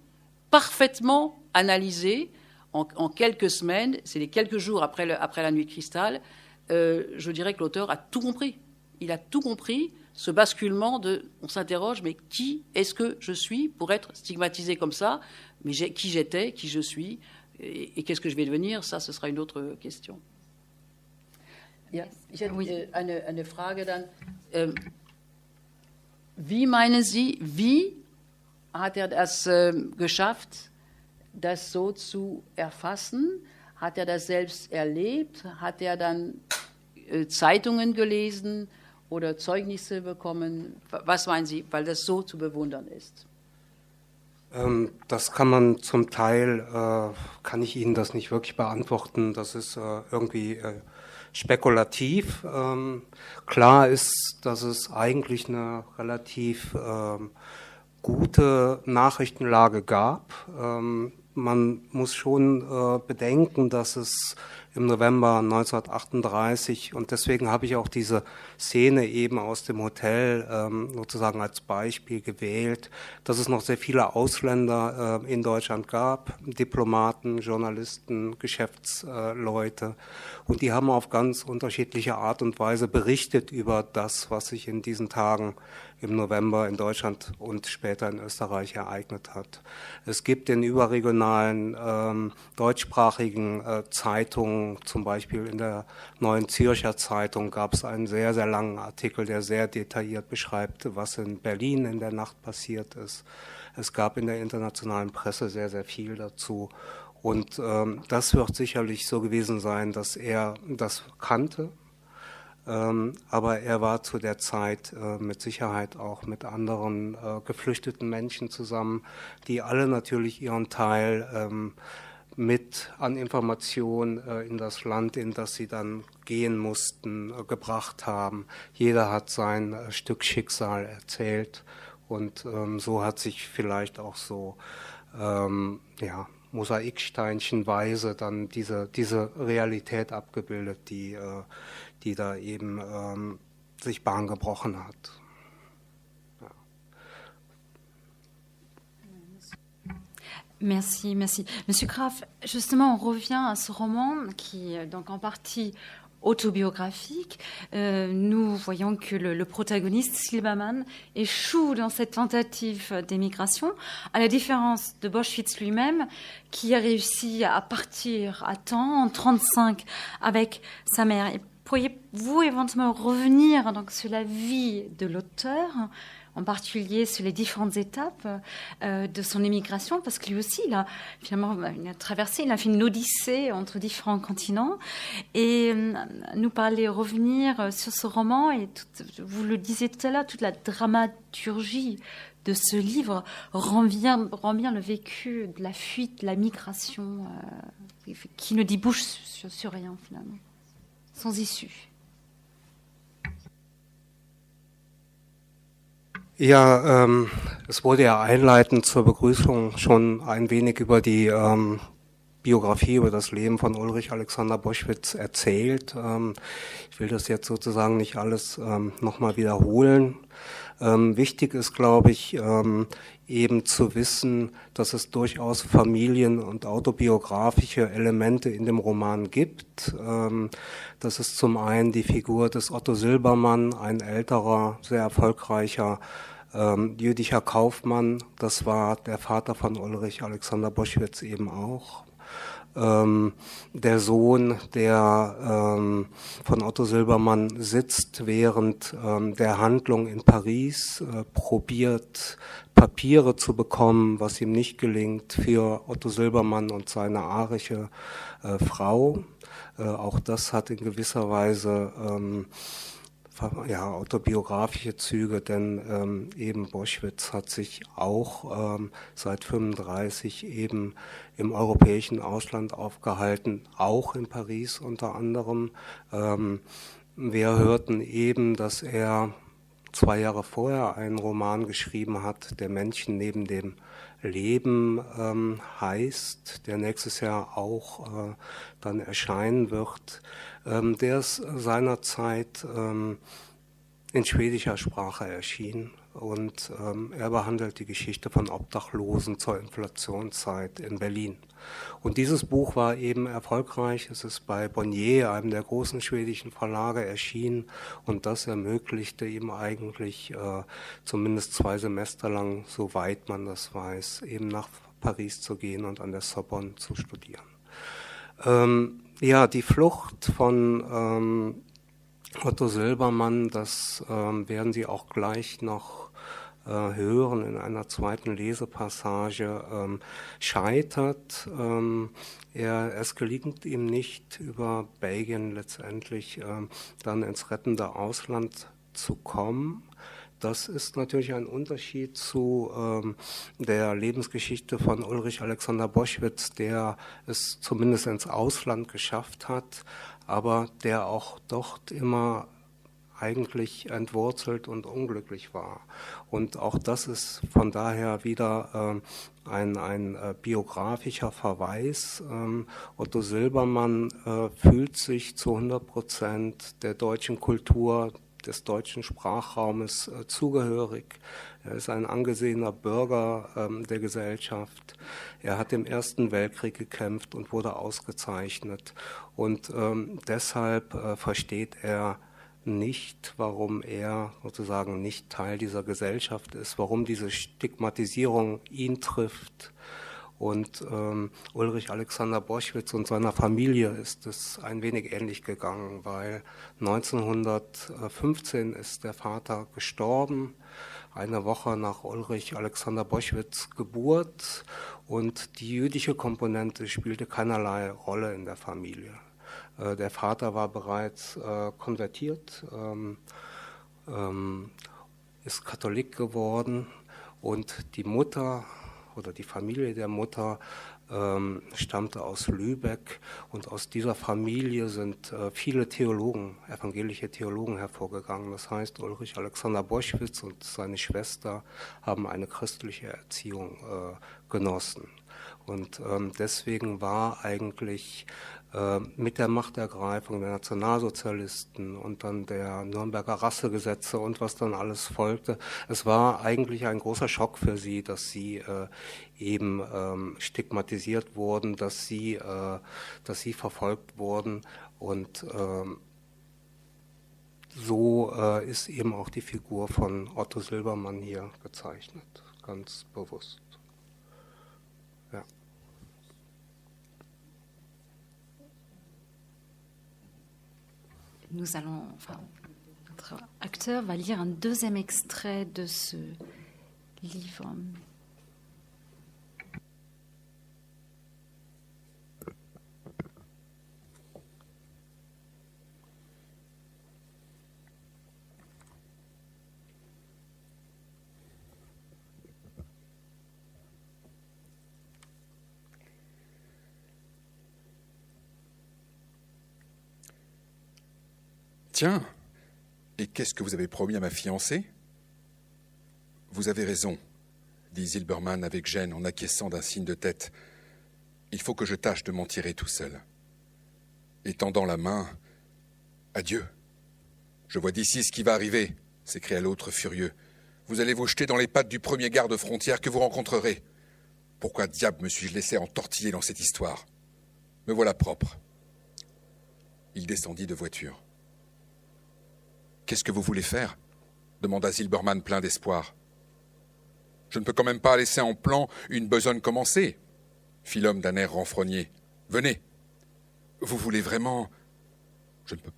parfaitement analysées. En quelques semaines, c'est les quelques jours après la nuit de cristal, je dirais que l'auteur a tout compris. Il a tout compris, ce basculement on s'interroge, mais qui est-ce que je suis pour être stigmatisé comme ça? Mais qui j'étais, qui je suis, et qu'est-ce que je vais devenir? Ça, ce sera une autre question. Ja, ich hätte eine Frage dann. Wie meinen Sie, wie hat er das geschafft, das so zu erfassen? Hat er das selbst erlebt? Hat er dann Zeitungen gelesen oder Zeugnisse bekommen? Was meinen Sie, weil das so zu bewundern ist? Das kann man zum Teil, kann ich Ihnen das nicht wirklich beantworten. Das ist irgendwie spekulativ. Klar ist, dass es eigentlich eine relativ gute Nachrichtenlage gab. Man muss schon bedenken, dass es im November 1938, und deswegen habe ich auch diese Szene eben aus dem Hotel sozusagen als Beispiel gewählt, dass es noch sehr viele Ausländer in Deutschland gab, Diplomaten, Journalisten, Geschäftsleute, und die haben auf ganz unterschiedliche Art und Weise berichtet über das, was sich in diesen Tagen im November in Deutschland und später in Österreich ereignet hat. Es gibt in überregionalen deutschsprachigen Zeitungen, zum Beispiel in der Neuen Zürcher Zeitung, gab es einen sehr, sehr langen Artikel, der sehr detailliert beschreibt, was in Berlin in der Nacht passiert ist. Es gab in der internationalen Presse sehr, sehr viel dazu. Und das wird sicherlich so gewesen sein, dass er das kannte. Aber er war zu der Zeit mit Sicherheit auch mit anderen geflüchteten Menschen zusammen, die alle natürlich ihren Teil mit an Informationen in das Land, in das sie dann gehen mussten, gebracht haben. Jeder hat sein Stück Schicksal erzählt, und so hat sich vielleicht auch so mosaiksteinchenweise dann diese Realität abgebildet, die da eben sich Bahn gebrochen hat. Ja. Merci, merci. Monsieur Graff, justement, on revient à ce roman qui est donc en partie autobiographique. Nous voyons que le protagoniste, Silbermann, échoue dans cette tentative d'émigration, à la différence de Boschwitz lui-même, qui a réussi à partir à temps, en 1935, avec sa mère. Et pourriez-vous éventuellement revenir donc, sur la vie de l'auteur, en particulier sur les différentes étapes de son émigration, parce que lui aussi, il a finalement traversé, il a fait une odyssée entre différents continents, et nous parler, revenir sur ce roman, et vous le disiez tout à l'heure, toute la dramaturgie de ce livre rend bien le vécu de la fuite, de la migration, qui ne débouche sur rien finalement, sans issue. Ja, es wurde ja einleitend zur Begrüßung schon ein wenig über die Biografie, über das Leben von Ulrich Alexander Boschwitz erzählt. Ich will das jetzt sozusagen nicht alles nochmal wiederholen. Wichtig ist, glaube ich, eben zu wissen, dass es durchaus familien- und autobiografische Elemente in dem Roman gibt. Das ist zum einen die Figur des Otto Silbermann, ein älterer, sehr erfolgreicher jüdischer Kaufmann. Das war der Vater von Ulrich Alexander Boschwitz eben auch. Der Sohn, der von Otto Silbermann sitzt während der Handlung in Paris, probiert Papiere zu bekommen, was ihm nicht gelingt, für Otto Silbermann und seine arische Frau. Auch das hat in gewisser Weise autobiografische Züge, denn eben Boschwitz hat sich auch seit 1935 eben im europäischen Ausland aufgehalten, auch in Paris unter anderem. Wir hörten eben, dass er 2 Jahre vorher einen Roman geschrieben hat, der Männchen neben dem Leben heißt, der nächstes Jahr auch dann erscheinen wird. Der ist seinerzeit in schwedischer Sprache erschienen, und er behandelt die Geschichte von Obdachlosen zur Inflationszeit in Berlin. Und dieses Buch war eben erfolgreich. Es ist bei Bonnier, einem der großen schwedischen Verlage, erschienen, und das ermöglichte ihm eigentlich zumindest 2 Semester lang, soweit man das weiß, eben nach Paris zu gehen und an der Sorbonne zu studieren. Die Flucht von Otto Silbermann, das werden Sie auch gleich noch hören in einer zweiten Lesepassage, scheitert. Es gelingt ihm nicht, über Belgien letztendlich dann ins rettende Ausland zu kommen. das ist natürlich ein Unterschied zu der Lebensgeschichte von Ulrich Alexander Boschwitz, der es zumindest ins Ausland geschafft hat, aber der auch dort immer eigentlich entwurzelt und unglücklich war. Und auch das ist von daher wieder ein biografischer Verweis. Otto Silbermann fühlt sich zu 100% der deutschen Kultur, des deutschen Sprachraumes zugehörig. Er ist ein angesehener Bürger der Gesellschaft. Er hat im Ersten Weltkrieg gekämpft und wurde ausgezeichnet. Und deshalb versteht er nicht, warum er sozusagen nicht Teil dieser Gesellschaft ist, warum diese Stigmatisierung ihn trifft. Und Ulrich Alexander Boschwitz und seiner Familie ist es ein wenig ähnlich gegangen, weil 1915 ist der Vater gestorben, eine Woche nach Ulrich Alexander Boschwitz' Geburt, und die jüdische Komponente spielte keinerlei Rolle in der Familie. Der Vater war bereits konvertiert, ist Katholik geworden, und die Mutter oder die Familie der Mutter stammte aus Lübeck, und aus dieser Familie sind viele Theologen, evangelische Theologen hervorgegangen. Das heißt, Ulrich Alexander Boschwitz und seine Schwester haben eine christliche Erziehung genossen. Und deswegen war eigentlich mit der Machtergreifung der Nationalsozialisten und dann der Nürnberger Rassegesetze und was dann alles folgte, es war eigentlich ein großer Schock für sie, dass sie eben stigmatisiert wurden, dass sie verfolgt wurden, und so ist eben auch die Figur von Otto Silbermann hier gezeichnet, ganz bewusst. Ja. Notre acteur va lire un deuxième extrait de ce livre. Tiens, et qu'est-ce que vous avez promis à ma fiancée ? Vous avez raison, dit Silbermann avec gêne en acquiesçant d'un signe de tête. Il faut que je tâche de m'en tirer tout seul. Et tendant la main, adieu. Je vois d'ici ce qui va arriver, s'écria l'autre furieux. Vous allez vous jeter dans les pattes du premier garde-frontière que vous rencontrerez. Pourquoi diable me suis-je laissé entortiller dans cette histoire ? Me voilà propre. Il descendit de voiture. Qu'est-ce que vous voulez faire ? Demanda Silbermann plein d'espoir. Je ne peux quand même pas laisser en plan une besogne commencée, fit l'homme d'un air renfrogné. Venez. Vous voulez vraiment ? Je ne peux.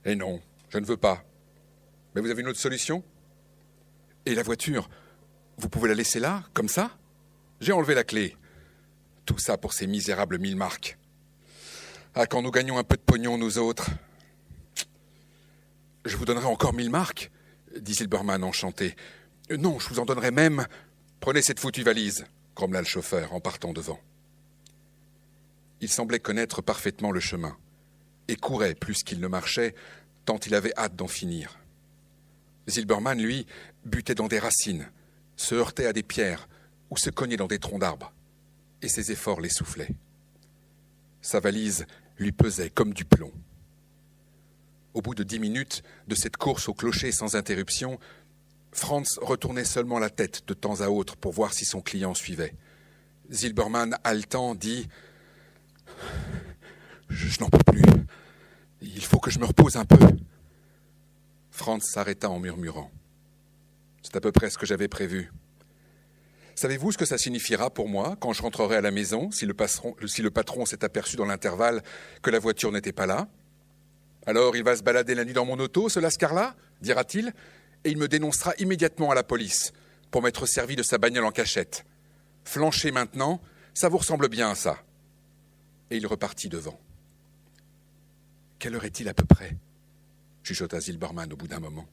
Eh non, je ne veux pas. Mais vous avez une autre solution ? Et la voiture, vous pouvez la laisser là, comme ça ? J'ai enlevé la clé. Tout ça pour ces misérables 1000 marks. Ah, quand nous gagnons un peu de pognon, nous autres. Je vous donnerai encore 1000 marks, dit Silbermann enchanté. Non, je vous en donnerai même. Prenez cette foutue valise, grommela le chauffeur en partant devant. Il semblait connaître parfaitement le chemin et courait plus qu'il ne marchait, tant il avait hâte d'en finir. Silbermann, lui, butait dans des racines, se heurtait à des pierres ou se cognait dans des troncs d'arbres, et ses efforts l'essoufflaient. Sa valise lui pesait comme du plomb. Au bout de 10 minutes de cette course au clocher sans interruption, Franz retournait seulement la tête de temps à autre pour voir si son client suivait. Silbermann, haletant, dit « Je n'en peux plus. Il faut que je me repose un peu. » Franz s'arrêta en murmurant. « C'est à peu près ce que j'avais prévu. Savez-vous ce que ça signifiera pour moi quand je rentrerai à la maison si le patron s'est aperçu dans l'intervalle que la voiture n'était pas là ? Alors il va se balader la nuit dans mon auto, ce lascar-là, dira-t-il, et il me dénoncera immédiatement à la police pour m'être servi de sa bagnole en cachette. Flancher maintenant, ça vous ressemble bien à ça. » Et il repartit devant. « Quelle heure est-il à peu près ?» chuchota Silbermann au bout d'un moment.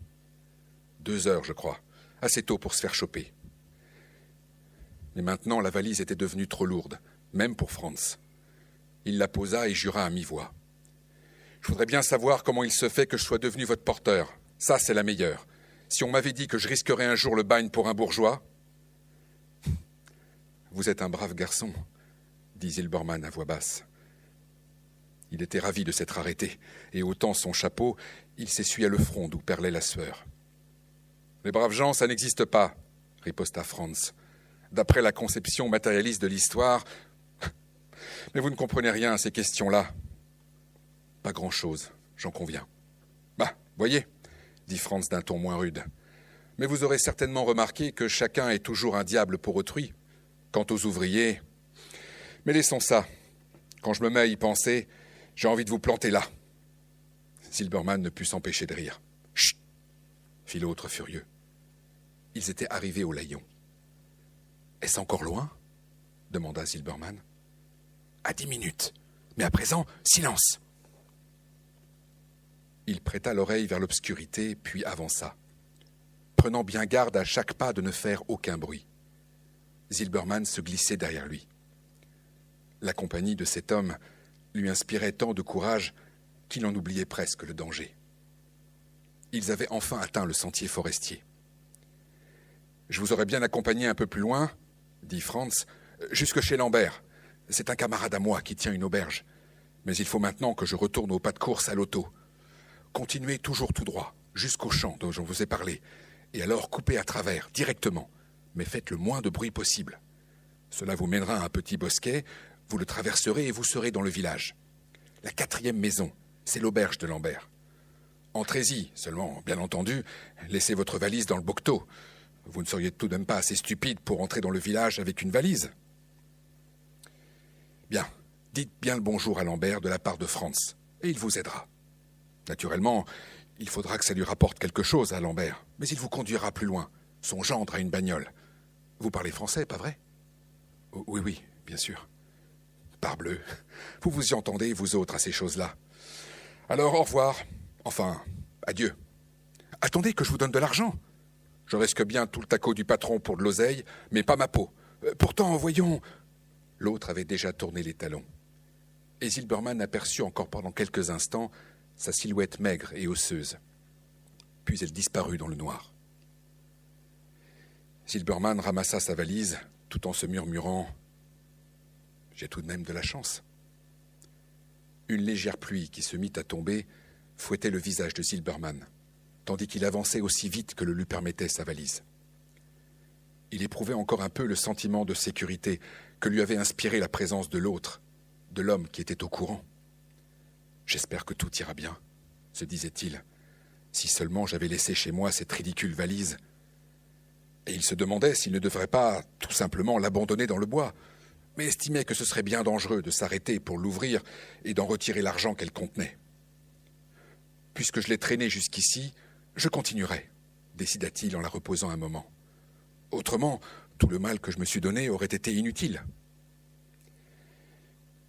« 2 heures, je crois. Assez tôt pour se faire choper. Mais maintenant, la valise était devenue trop lourde, même pour Franz. Il la posa et jura à mi-voix. « Je voudrais bien savoir comment il se fait que je sois devenu votre porteur. Ça, c'est la meilleure. Si on m'avait dit que je risquerais un jour le bagne pour un bourgeois... » « Vous êtes un brave garçon, » dit Zilberman à voix basse. Il était ravi de s'être arrêté, et ôtant son chapeau, il s'essuya le front d'où perlait la sueur. « Les braves gens, ça n'existe pas, » riposta Franz. « D'après la conception matérialiste de l'histoire... Mais vous ne comprenez rien à ces questions-là. »« Pas grand-chose, j'en conviens. »« Bah, voyez, » dit Franz d'un ton moins rude. « Mais vous aurez certainement remarqué que chacun est toujours un diable pour autrui. Quant aux ouvriers... Mais laissons ça. Quand je me mets à y penser, j'ai envie de vous planter là. » Zilberman ne put s'empêcher de rire. « Chut !» fit l'autre furieux. Ils étaient arrivés au Layon. « Est-ce encore loin ?» demanda Zilberman. « À 10 minutes. Mais à présent, silence !» Il prêta l'oreille vers l'obscurité, puis avança, prenant bien garde à chaque pas de ne faire aucun bruit. Zilberman se glissait derrière lui. La compagnie de cet homme lui inspirait tant de courage qu'il en oubliait presque le danger. Ils avaient enfin atteint le sentier forestier. « Je vous aurais bien accompagné un peu plus loin, » dit Franz, « jusque chez Lambert. C'est un camarade à moi qui tient une auberge. Mais il faut maintenant que je retourne au pas de course à l'auto. Continuez toujours tout droit, jusqu'au champ dont je vous ai parlé, et alors coupez à travers, directement, mais faites le moins de bruit possible. Cela vous mènera à un petit bosquet, vous le traverserez et vous serez dans le village. La 4e maison, c'est l'auberge de Lambert. Entrez-y, seulement, bien entendu, laissez votre valise dans le bocteau. Vous ne seriez tout de même pas assez stupide pour entrer dans le village avec une valise. Bien, dites bien le bonjour à Lambert de la part de Franz, et il vous aidera. Naturellement, il faudra que ça lui rapporte quelque chose à Lambert, mais il vous conduira plus loin. Son gendre a une bagnole. Vous parlez français, pas vrai ? Oui, oui, bien sûr. Parbleu, vous vous y entendez, vous autres, à ces choses-là. Alors, au revoir. Enfin, adieu. Attendez que je vous donne de l'argent. Je risque bien tout le taco du patron pour de l'oseille, mais pas ma peau. Pourtant, voyons... L'autre avait déjà tourné les talons. Et Zilberman aperçut encore pendant quelques instants sa silhouette maigre et osseuse. Puis elle disparut dans le noir. Zilberman ramassa sa valise, tout en se murmurant « J'ai tout de même de la chance ». Une légère pluie qui se mit à tomber fouettait le visage de Zilberman, tandis qu'il avançait aussi vite que le lui permettait sa valise. Il éprouvait encore un peu le sentiment de sécurité que lui avait inspiré la présence de l'autre, de l'homme qui était au courant. « J'espère que tout ira bien », se disait-il. « Si seulement j'avais laissé chez moi cette ridicule valise. » Et il se demandait s'il ne devrait pas tout simplement l'abandonner dans le bois, mais estimait que ce serait bien dangereux de s'arrêter pour l'ouvrir et d'en retirer l'argent qu'elle contenait. « Puisque je l'ai traînée jusqu'ici, je continuerai, » décida-t-il en la reposant un moment. « Autrement, tout le mal que je me suis donné aurait été inutile. »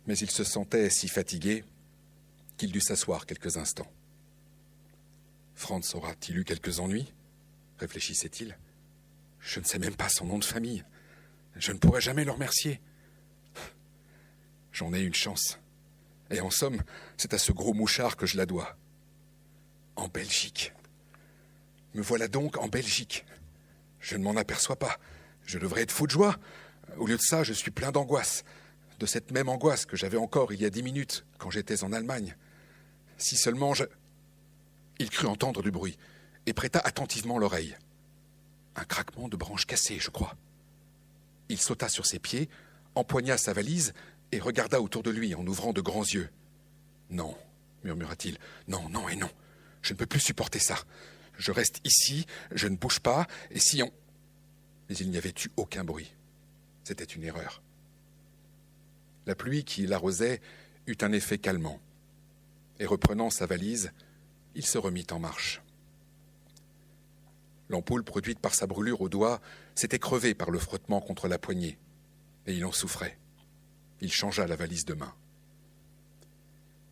Mais il se sentait si fatigué qu'il dut s'asseoir quelques instants. « Franz aura-t-il eu quelques ennuis ?» réfléchissait-il. « Je ne sais même pas son nom de famille. Je ne pourrai jamais le remercier. J'en ai une chance. Et en somme, c'est à ce gros mouchard que je la dois. En Belgique. Me voilà donc en Belgique. Je ne m'en aperçois pas. Je devrais être fou de joie. Au lieu de ça, je suis plein d'angoisse. De cette même angoisse que j'avais encore il y a 10 minutes, quand j'étais en Allemagne. Si seulement je... » Il crut entendre du bruit et prêta attentivement l'oreille. Un craquement de branches cassées, je crois. Il sauta sur ses pieds, empoigna sa valise et regarda autour de lui en ouvrant de grands yeux. « Non, » murmura-t-il, « non, non et non. Je ne peux plus supporter ça. Je reste ici, je ne bouge pas, et si on... » Mais il n'y avait eu aucun bruit. C'était une erreur. La pluie qui l'arrosait eut un effet calmant. Et reprenant sa valise, il se remit en marche. L'ampoule produite par sa brûlure au doigt s'était crevée par le frottement contre la poignée, et il en souffrait. Il changea la valise de main.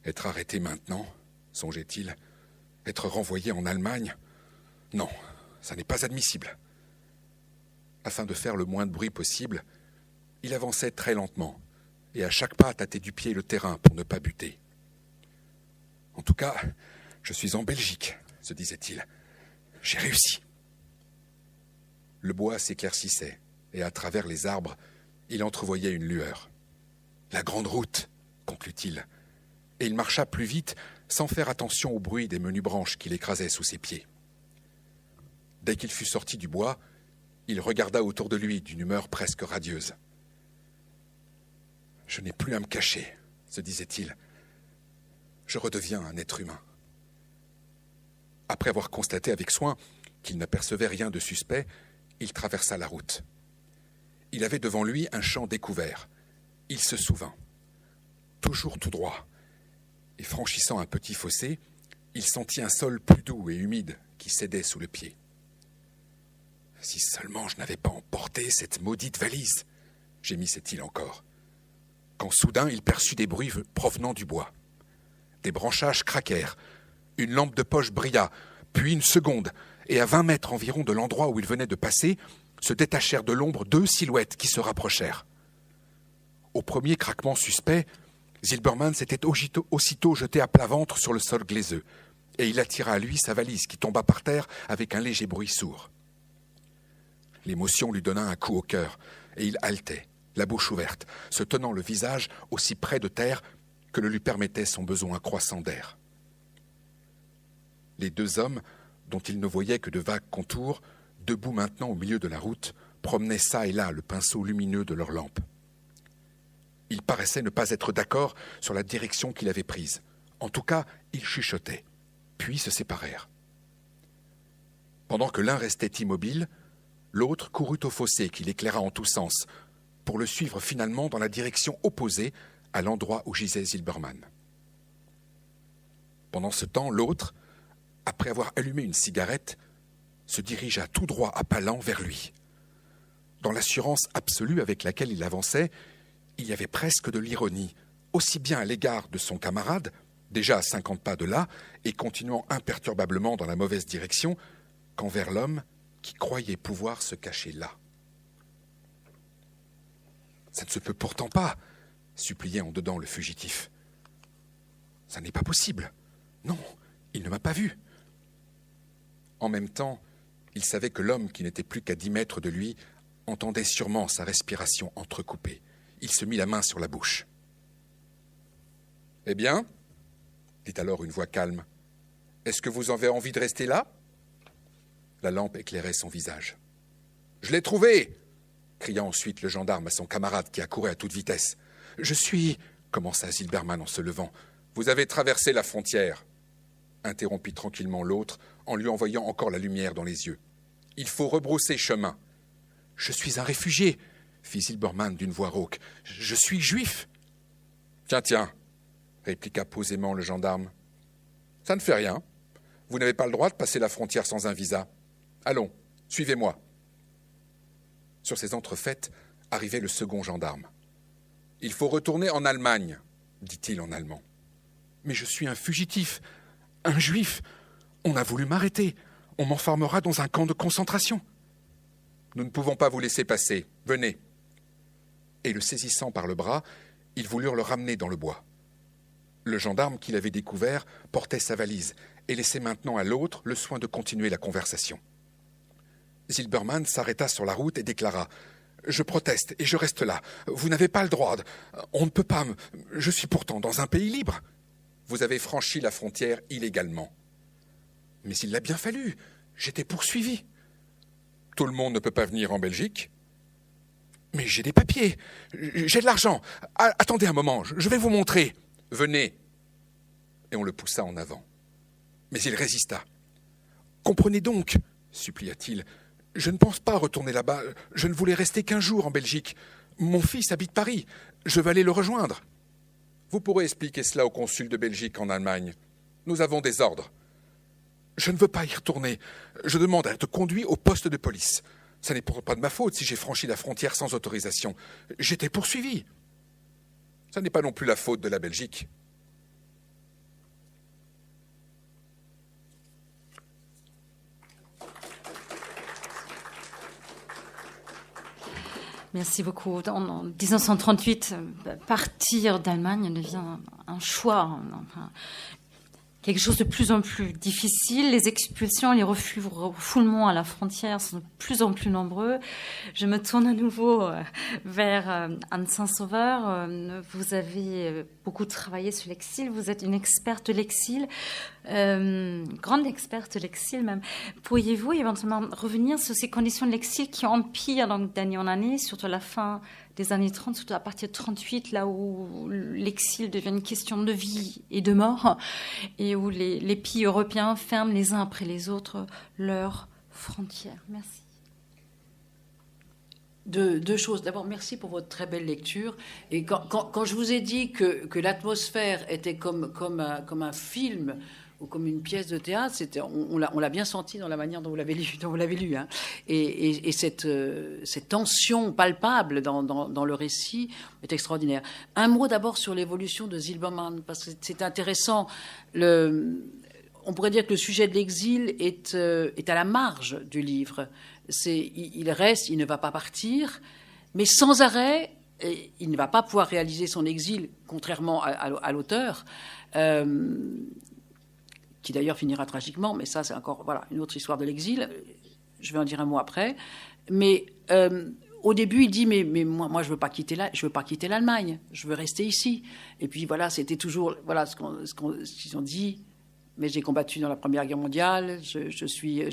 Être arrêté maintenant, songeait-il, être renvoyé en Allemagne? Non, Ça n'est pas admissible. Afin de faire le moins de bruit possible, il avançait très lentement et à chaque pas tâtait du pied le terrain pour ne pas buter. En tout cas, je suis en Belgique, se disait-il. J'ai réussi. Le bois s'éclaircissait et à travers les arbres, il entrevoyait une lueur. La grande route, conclut-il, et il marcha plus vite sans faire attention au bruit des menues branches qui l'écrasaient sous ses pieds. Dès qu'il fut sorti du bois, il regarda autour de lui d'une humeur presque radieuse. « Je n'ai plus à me cacher, » se disait-il. « Je redeviens un être humain. » Après avoir constaté avec soin qu'il n'apercevait rien de suspect, il traversa la route. Il avait devant lui un champ découvert. Il se souvint. Toujours tout droit. Et franchissant un petit fossé, il sentit un sol plus doux et humide qui cédait sous le pied. Si seulement je n'avais pas emporté cette maudite valise, gémissait-il encore, quand soudain il perçut des bruits provenant du bois. Des branchages craquèrent, une lampe de poche brilla, puis une seconde, et à 20 mètres environ de l'endroit où il venait de passer, se détachèrent de l'ombre 2 silhouettes qui se rapprochèrent. Au premier craquement suspect, Zilberman s'était aussitôt jeté à plat ventre sur le sol glaiseux, et il attira à lui sa valise qui tomba par terre avec un léger bruit sourd. L'émotion lui donna un coup au cœur, et il haletait, la bouche ouverte, se tenant le visage aussi près de terre que le lui permettait son besoin croissant d'air. Les 2 hommes, dont il ne voyait que de vagues contours, debout maintenant au milieu de la route, promenaient çà et là le pinceau lumineux de leur lampe. Ils paraissaient ne pas être d'accord sur la direction qu'il avait prise. En tout cas, ils chuchotaient, puis se séparèrent. Pendant que l'un restait immobile, l'autre courut au fossé qui l'éclaira en tous sens, pour le suivre finalement dans la direction opposée à l'endroit où gisait Zilberman. Pendant ce temps, l'autre, après avoir allumé une cigarette, se dirigea tout droit à pas lents vers lui. Dans l'assurance absolue avec laquelle il avançait, il y avait presque de l'ironie, aussi bien à l'égard de son camarade, déjà à 50 pas de là, et continuant imperturbablement dans la mauvaise direction, qu'envers l'homme qui croyait pouvoir se cacher là. « Ça ne se peut pourtant pas !» suppliait en dedans le fugitif. « Ça n'est pas possible. Non, il ne m'a pas vu. » En même temps, il savait que l'homme qui n'était plus qu'à 10 mètres de lui entendait sûrement sa respiration entrecoupée. Il se mit la main sur la bouche. « Eh bien, dit alors une voix calme, est-ce que vous avez envie de rester là ?» La lampe éclairait son visage. « Je l'ai trouvé !» cria ensuite le gendarme à son camarade qui accourait à toute vitesse. « Je suis... » commença Zilberman en se levant. « Vous avez traversé la frontière !» interrompit tranquillement l'autre en lui envoyant encore la lumière dans les yeux. « Il faut rebrousser chemin. »« Je suis un réfugié !» fit Zilberman d'une voix rauque. « Je suis juif !»« Tiens, répliqua posément le gendarme. « Ça ne fait rien. Vous n'avez pas le droit de passer la frontière sans un visa. Allons, suivez-moi. » Sur ces entrefaites arrivait le second gendarme. « Il faut retourner en Allemagne, » dit-il en allemand. « Mais je suis un fugitif, un juif. On a voulu m'arrêter. On m'enfermera dans un camp de concentration. »« Nous ne pouvons pas vous laisser passer. Venez. » Et le saisissant par le bras, ils voulurent le ramener dans le bois. Le gendarme qui l'avait découvert portait sa valise et laissait maintenant à l'autre le soin de continuer la conversation. Zilberman s'arrêta sur la route et déclara « Je proteste et je reste là. Vous n'avez pas le droit. On ne peut pas... Je suis pourtant dans un pays libre. Vous avez franchi la frontière illégalement. Mais il l'a bien fallu. J'étais poursuivi. Tout le monde ne peut pas venir en Belgique. Mais j'ai des papiers. J'ai de l'argent. Attendez un moment, je vais vous montrer. Venez. » Et on le poussa en avant. Mais il résista. « Comprenez donc, supplia-t-il, je ne pense pas retourner là-bas. Je ne voulais rester qu'1 jour en Belgique. Mon fils habite Paris. Je vais aller le rejoindre. » « Vous pourrez expliquer cela au consul de Belgique en Allemagne. Nous avons des ordres. »« Je ne veux pas y retourner. Je demande à être conduit au poste de police. Ça n'est pourtant pas de ma faute si j'ai franchi la frontière sans autorisation. J'étais poursuivi. Ça n'est pas non plus la faute de la Belgique. » Merci beaucoup. En 1938, partir d'Allemagne devient un choix, quelque chose de plus en plus difficile. Les expulsions, les refoulements à la frontière sont de plus en plus nombreux. Je me tourne à nouveau vers Anne Saint-Sauveur. Vous avez beaucoup travaillé sur l'exil. Vous êtes une experte de l'exil, grande experte de l'exil même. Pourriez-vous éventuellement revenir sur ces conditions de l'exil qui empirent donc d'année en année, surtout à la fin des années 30, surtout à partir de 38, là où l'exil devient une question de vie et de mort, et où les pays européens ferment les uns après les autres leurs frontières. Merci. Deux choses. D'abord, merci pour votre très belle lecture. Et quand je vous ai dit que l'atmosphère était comme un film ou comme une pièce de théâtre, on l'a bien senti dans la manière dont vous l'avez lu, hein. Et cette tension palpable dans le récit est extraordinaire. Un mot d'abord sur l'évolution de Zilberman, parce que c'est intéressant. On pourrait dire que le sujet de l'exil est à la marge du livre. Il reste, il ne va pas partir, mais sans arrêt, il ne va pas pouvoir réaliser son exil, contrairement à l'auteur, qui d'ailleurs finira tragiquement, mais ça c'est encore une autre histoire de l'exil. Je vais en dire un mot après. Mais au début, il dit mais moi je veux pas quitter l'Allemagne, je veux rester ici. Et puis voilà, c'était toujours ce qu'ils ont dit. Mais j'ai combattu dans la Première Guerre mondiale. Je suis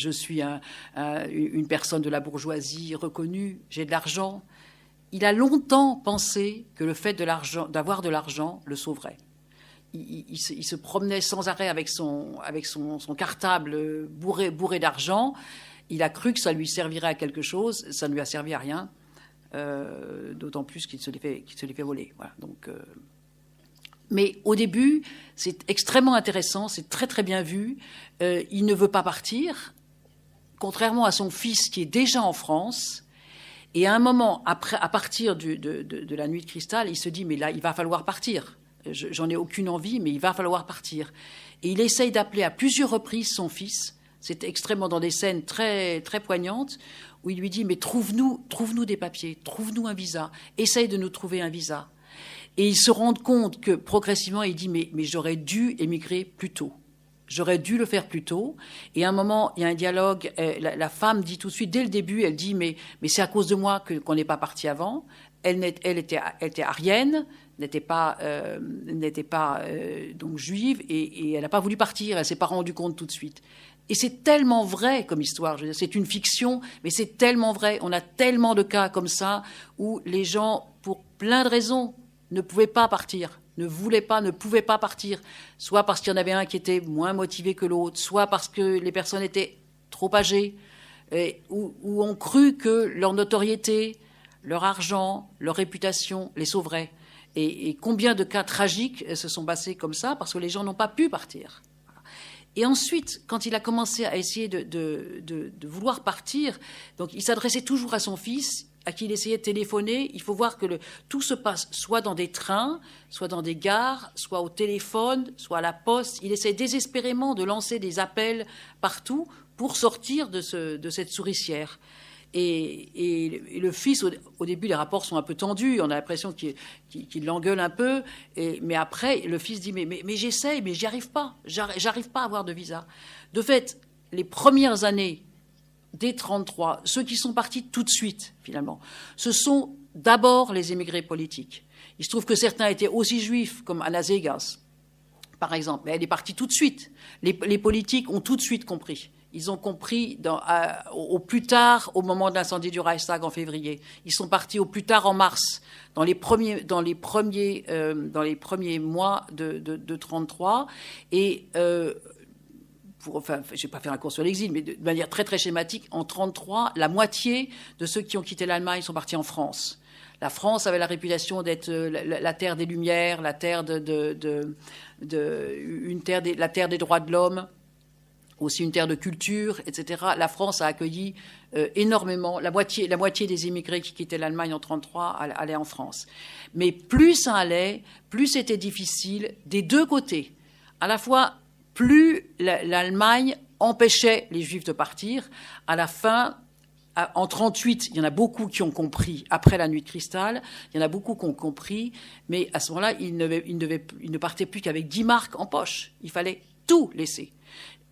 une personne de la bourgeoisie reconnue. J'ai de l'argent. Il a longtemps pensé que le fait d'avoir de l'argent le sauverait. Il se promenait sans arrêt avec son cartable bourré d'argent. Il a cru que ça lui servirait à quelque chose. Ça ne lui a servi à rien. D'autant plus qu'il se les fait voler. Voilà. Donc, mais au début, c'est extrêmement intéressant. C'est très très bien vu. Il ne veut pas partir, contrairement à son fils qui est déjà en France. Et à un moment, à partir de la nuit de cristal, il se dit mais là, il va falloir partir. J'en ai aucune envie, mais il va falloir partir. Et il essaye d'appeler à plusieurs reprises son fils. C'est extrêmement dans des scènes très, très poignantes, où il lui dit, mais trouve-nous des papiers, trouve-nous un visa, essaye de nous trouver un visa. Et il se rend compte que progressivement, il dit, mais j'aurais dû émigrer plus tôt. J'aurais dû le faire plus tôt. Et à un moment, il y a un dialogue, la femme dit tout de suite, dès le début, elle dit, mais c'est à cause de moi qu'on n'est pas parti avant. Elle était arienne, n'était pas donc juive, et elle n'a pas voulu partir. Elle s'est pas rendue compte tout de suite. Et c'est tellement vrai comme histoire. Je veux dire, c'est une fiction, mais c'est tellement vrai. On a tellement de cas comme ça où les gens, pour plein de raisons, ne pouvaient pas partir, ne pouvaient pas partir. Soit parce qu'il y en avait un qui était moins motivé que l'autre, soit parce que les personnes étaient trop âgées, ou ont cru que leur notoriété, leur argent, leur réputation les sauverait. Et combien de cas tragiques se sont passés comme ça parce que les gens n'ont pas pu partir. Et ensuite, quand il a commencé à essayer de vouloir partir, donc il s'adressait toujours à son fils, à qui il essayait de téléphoner. Il faut voir que tout se passe soit dans des trains, soit dans des gares, soit au téléphone, soit à la poste. Il essaie désespérément de lancer des appels partout pour sortir de cette souricière. Et le fils, au début, les rapports sont un peu tendus. On a l'impression qu'il l'engueule un peu. Mais après, le fils dit mais j'essaye, mais j'y arrive pas. J'arrive pas à avoir de visa. De fait, les premières années dès 1933, ceux qui sont partis tout de suite, finalement, ce sont d'abord les émigrés politiques. Il se trouve que certains étaient aussi juifs, comme Anna Zegas, par exemple. Mais elle est partie tout de suite. Les politiques ont tout de suite compris. Ils ont compris au plus tard, au moment de l'incendie du Reichstag en février. Ils sont partis au plus tard en mars, dans les premiers mois de 1933. Et je ne vais pas faire un cours sur l'exil, mais de manière très très schématique, en 1933, la moitié de ceux qui ont quitté l'Allemagne sont partis en France. La France avait la réputation d'être la terre des Lumières, la terre la terre des droits de l'homme, aussi une terre de culture, etc. La France a accueilli énormément. La moitié des immigrés qui quittaient l'Allemagne en 1933 allaient en France. Mais plus ça allait, plus c'était difficile des deux côtés. À la fois, plus l'Allemagne empêchait les Juifs de partir. À la fin, En 1938, il y en a beaucoup qui ont compris, après la nuit de cristal, il y en a beaucoup qui ont compris, mais à ce moment-là, ils ne partaient plus qu'avec 10 marks en poche. Il fallait tout laisser.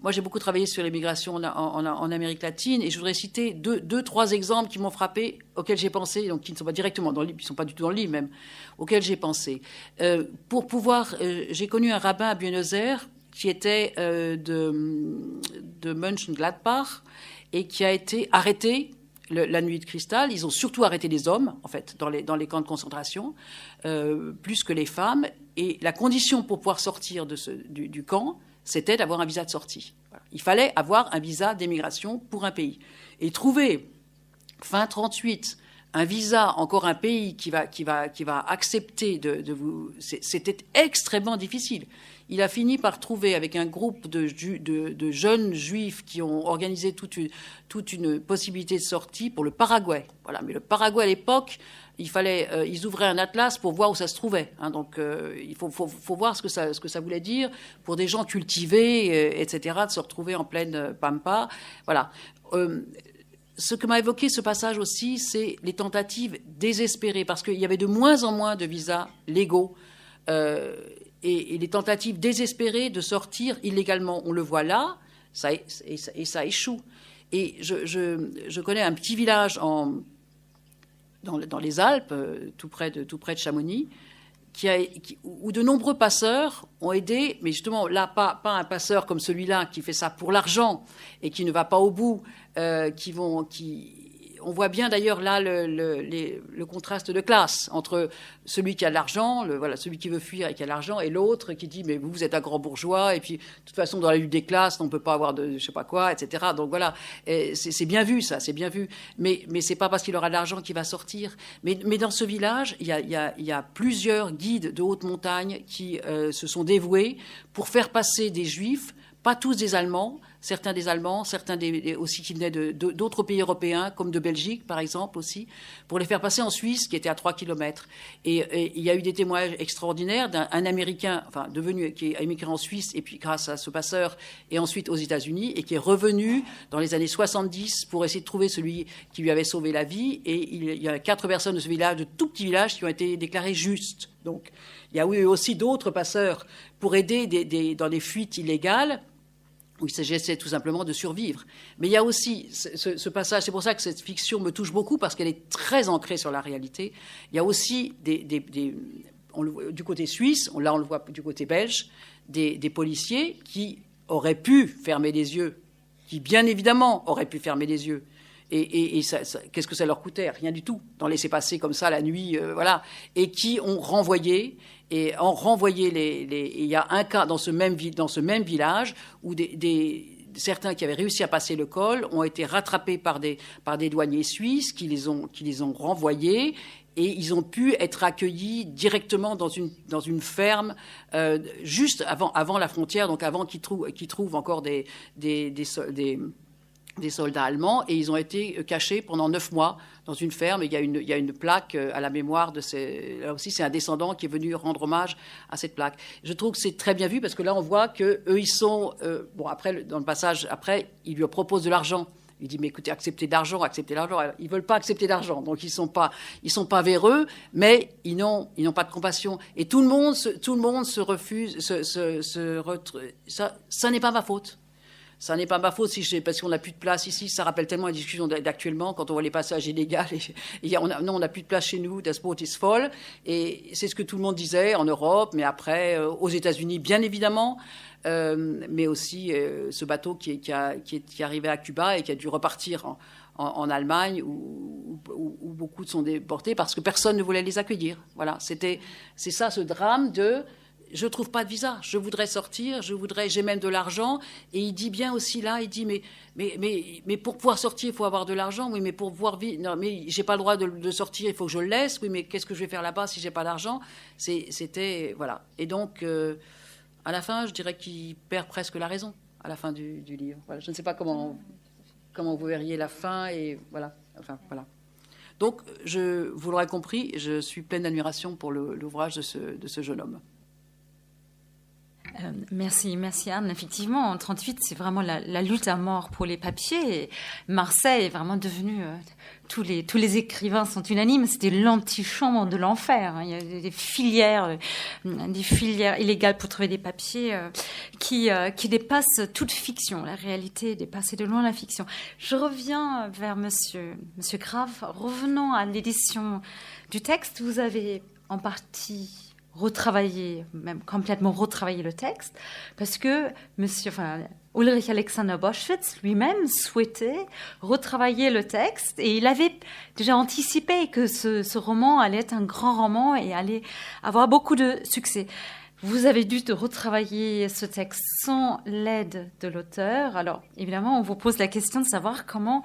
Moi, j'ai beaucoup travaillé sur l'immigration en Amérique latine, et je voudrais citer deux, trois exemples qui m'ont frappé, auxquels j'ai pensé, donc qui ne sont pas directement dans le livre, qui ne sont pas du tout dans le livre même, auxquels j'ai pensé. J'ai connu un rabbin à Buenos Aires qui était de Mönchengladbach, et qui a été arrêté la nuit de cristal. Ils ont surtout arrêté les hommes, en fait, dans les camps de concentration, plus que les femmes. Et la condition pour pouvoir sortir du camp, c'était d'avoir un visa de sortie. Voilà. Il fallait avoir un visa d'émigration pour un pays. Et trouver, fin 1938, un visa, encore un pays qui va accepter de vous... C'était extrêmement difficile. Il a fini par trouver, avec un groupe de jeunes juifs qui ont organisé toute une possibilité de sortie pour le Paraguay. Voilà. Mais le Paraguay, à l'époque, ils ouvraient un atlas pour voir où ça se trouvait. Hein. Donc, il faut voir ce que ça voulait dire pour des gens cultivés, etc., de se retrouver en pleine pampa. Voilà. Ce que m'a évoqué ce passage aussi, c'est les tentatives désespérées, parce qu'il y avait de moins en moins de visas légaux, et les tentatives désespérées de sortir illégalement. On le voit là, ça échoue. Et je connais un petit village dans les Alpes, tout près de Chamonix, où de nombreux passeurs ont aidé, mais justement là, pas un passeur comme celui-là qui fait ça pour l'argent et qui ne va pas au bout, on voit bien d'ailleurs là le contraste de classe entre celui qui a de l'argent, celui qui veut fuir et qui a de l'argent, et l'autre qui dit mais vous êtes un grand bourgeois, et puis de toute façon dans la lutte des classes on ne peut pas avoir de je sais pas quoi, etc. Donc voilà, c'est bien vu ça, c'est bien vu, mais c'est pas parce qu'il aura de l'argent qu'il va sortir. Mais dans ce village il y a plusieurs guides de haute montagne qui se sont dévoués pour faire passer des juifs, pas tous des Allemands, certains aussi qui venaient d'autres pays européens, comme de Belgique, par exemple, aussi, pour les faire passer en Suisse, qui était à 3 kilomètres. Et il y a eu des témoignages extraordinaires d'un Américain, qui a émigré en Suisse, et puis grâce à ce passeur, et ensuite aux États-Unis, et qui est revenu dans les années 70 pour essayer de trouver celui qui lui avait sauvé la vie. Et il y a 4 personnes de ce village, de tout petit village, qui ont été déclarées justes. Donc, il y a eu aussi d'autres passeurs pour aider dans des fuites illégales, où il s'agissait tout simplement de survivre. Mais il y a aussi ce passage, c'est pour ça que cette fiction me touche beaucoup, parce qu'elle est très ancrée sur la réalité. Il y a aussi du côté suisse, là on le voit du côté belge, des policiers qui auraient pu fermer les yeux, qui bien évidemment auraient pu fermer les yeux. Et qu'est-ce que ça leur coûtait? Rien du tout, d'en laisser passer comme ça la nuit, voilà. Et qui ont renvoyé... Et en renvoyé il y a un cas dans ce même village où certains qui avaient réussi à passer le col ont été rattrapés par des douaniers suisses qui les ont renvoyés, et ils ont pu être accueillis directement dans une ferme juste avant la frontière, donc avant qu'ils trouvent encore des soldats allemands, et ils ont été cachés pendant 9 mois dans une ferme. Et il y a une plaque à la mémoire de là aussi, c'est un descendant qui est venu rendre hommage à cette plaque. Je trouve que c'est très bien vu, parce que là, on voit qu'eux, ils sont... après, dans le passage, après, il lui propose de l'argent. Il dit, mais écoutez, acceptez l'argent. Alors, ils ne veulent pas accepter l'argent, donc ils sont pas véreux, mais ils n'ont pas de compassion. Et tout le monde se refuse, ça n'est pas ma faute. Ça n'est pas ma faute parce qu'on n'a plus de place ici. Ça rappelle tellement les discussions d'actuellement quand on voit les passages illégaux. On n'a plus de place chez nous. Das Boot ist voll. Et c'est ce que tout le monde disait en Europe, mais après aux États-Unis, bien évidemment. Mais aussi ce bateau qui est arrivé à Cuba et qui a dû repartir en Allemagne, où beaucoup sont déportés parce que personne ne voulait les accueillir. Voilà, c'est ça ce drame de... Je ne trouve pas de visa, je voudrais sortir, j'ai même de l'argent. Et il dit bien aussi là, il dit, mais pour pouvoir sortir, il faut avoir de l'argent. Oui, mais pour pouvoir vivre, non, mais j'ai pas le droit de sortir, il faut que je le laisse. Oui, mais qu'est-ce que je vais faire là-bas si j'ai pas d'argent? C'était, voilà. Et donc, à la fin, je dirais qu'il perd presque la raison, à la fin du livre. Voilà. Je ne sais pas comment vous verriez la fin, et voilà. Enfin, voilà. Donc, vous l'aurez compris, je suis pleine d'admiration pour l'ouvrage de ce jeune homme. Merci Anne. Effectivement, en 1938, c'est vraiment la lutte à mort pour les papiers. Et Marseille est vraiment devenu... tous les écrivains sont unanimes, c'était l'antichambre de l'enfer. Il y a des filières illégales pour trouver des papiers qui dépassent toute fiction. La réalité est dépassée de loin la fiction. Je reviens vers Monsieur Grave. Revenons à l'édition du texte. Vous avez en partie retravailler, même complètement retravailler le texte, parce que Ulrich Alexander Boschwitz lui-même souhaitait retravailler le texte et il avait déjà anticipé que ce roman allait être un grand roman et allait avoir beaucoup de succès. Vous avez dû retravailler ce texte sans l'aide de l'auteur. Alors, évidemment, on vous pose la question de savoir comment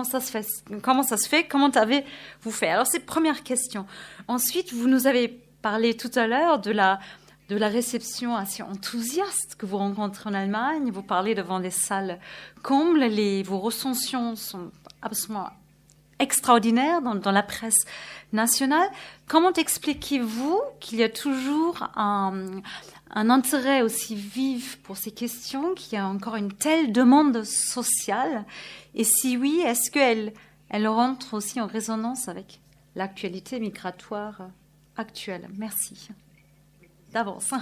ça se fait, comment avez-vous fait. Alors, c'est première question. Ensuite, vous nous avez parlé tout à l'heure de la réception assez enthousiaste que vous rencontrez en Allemagne. Vous parlez devant des salles combles. Vos recensions sont absolument extraordinaires dans la presse nationale. Comment expliquez-vous qu'il y a toujours un intérêt aussi vif pour ces questions, qu'il y a encore une telle demande sociale? Et si oui, est-ce qu'elle rentre aussi en résonance avec l'actualité migratoire actuelle? Merci. D'avance.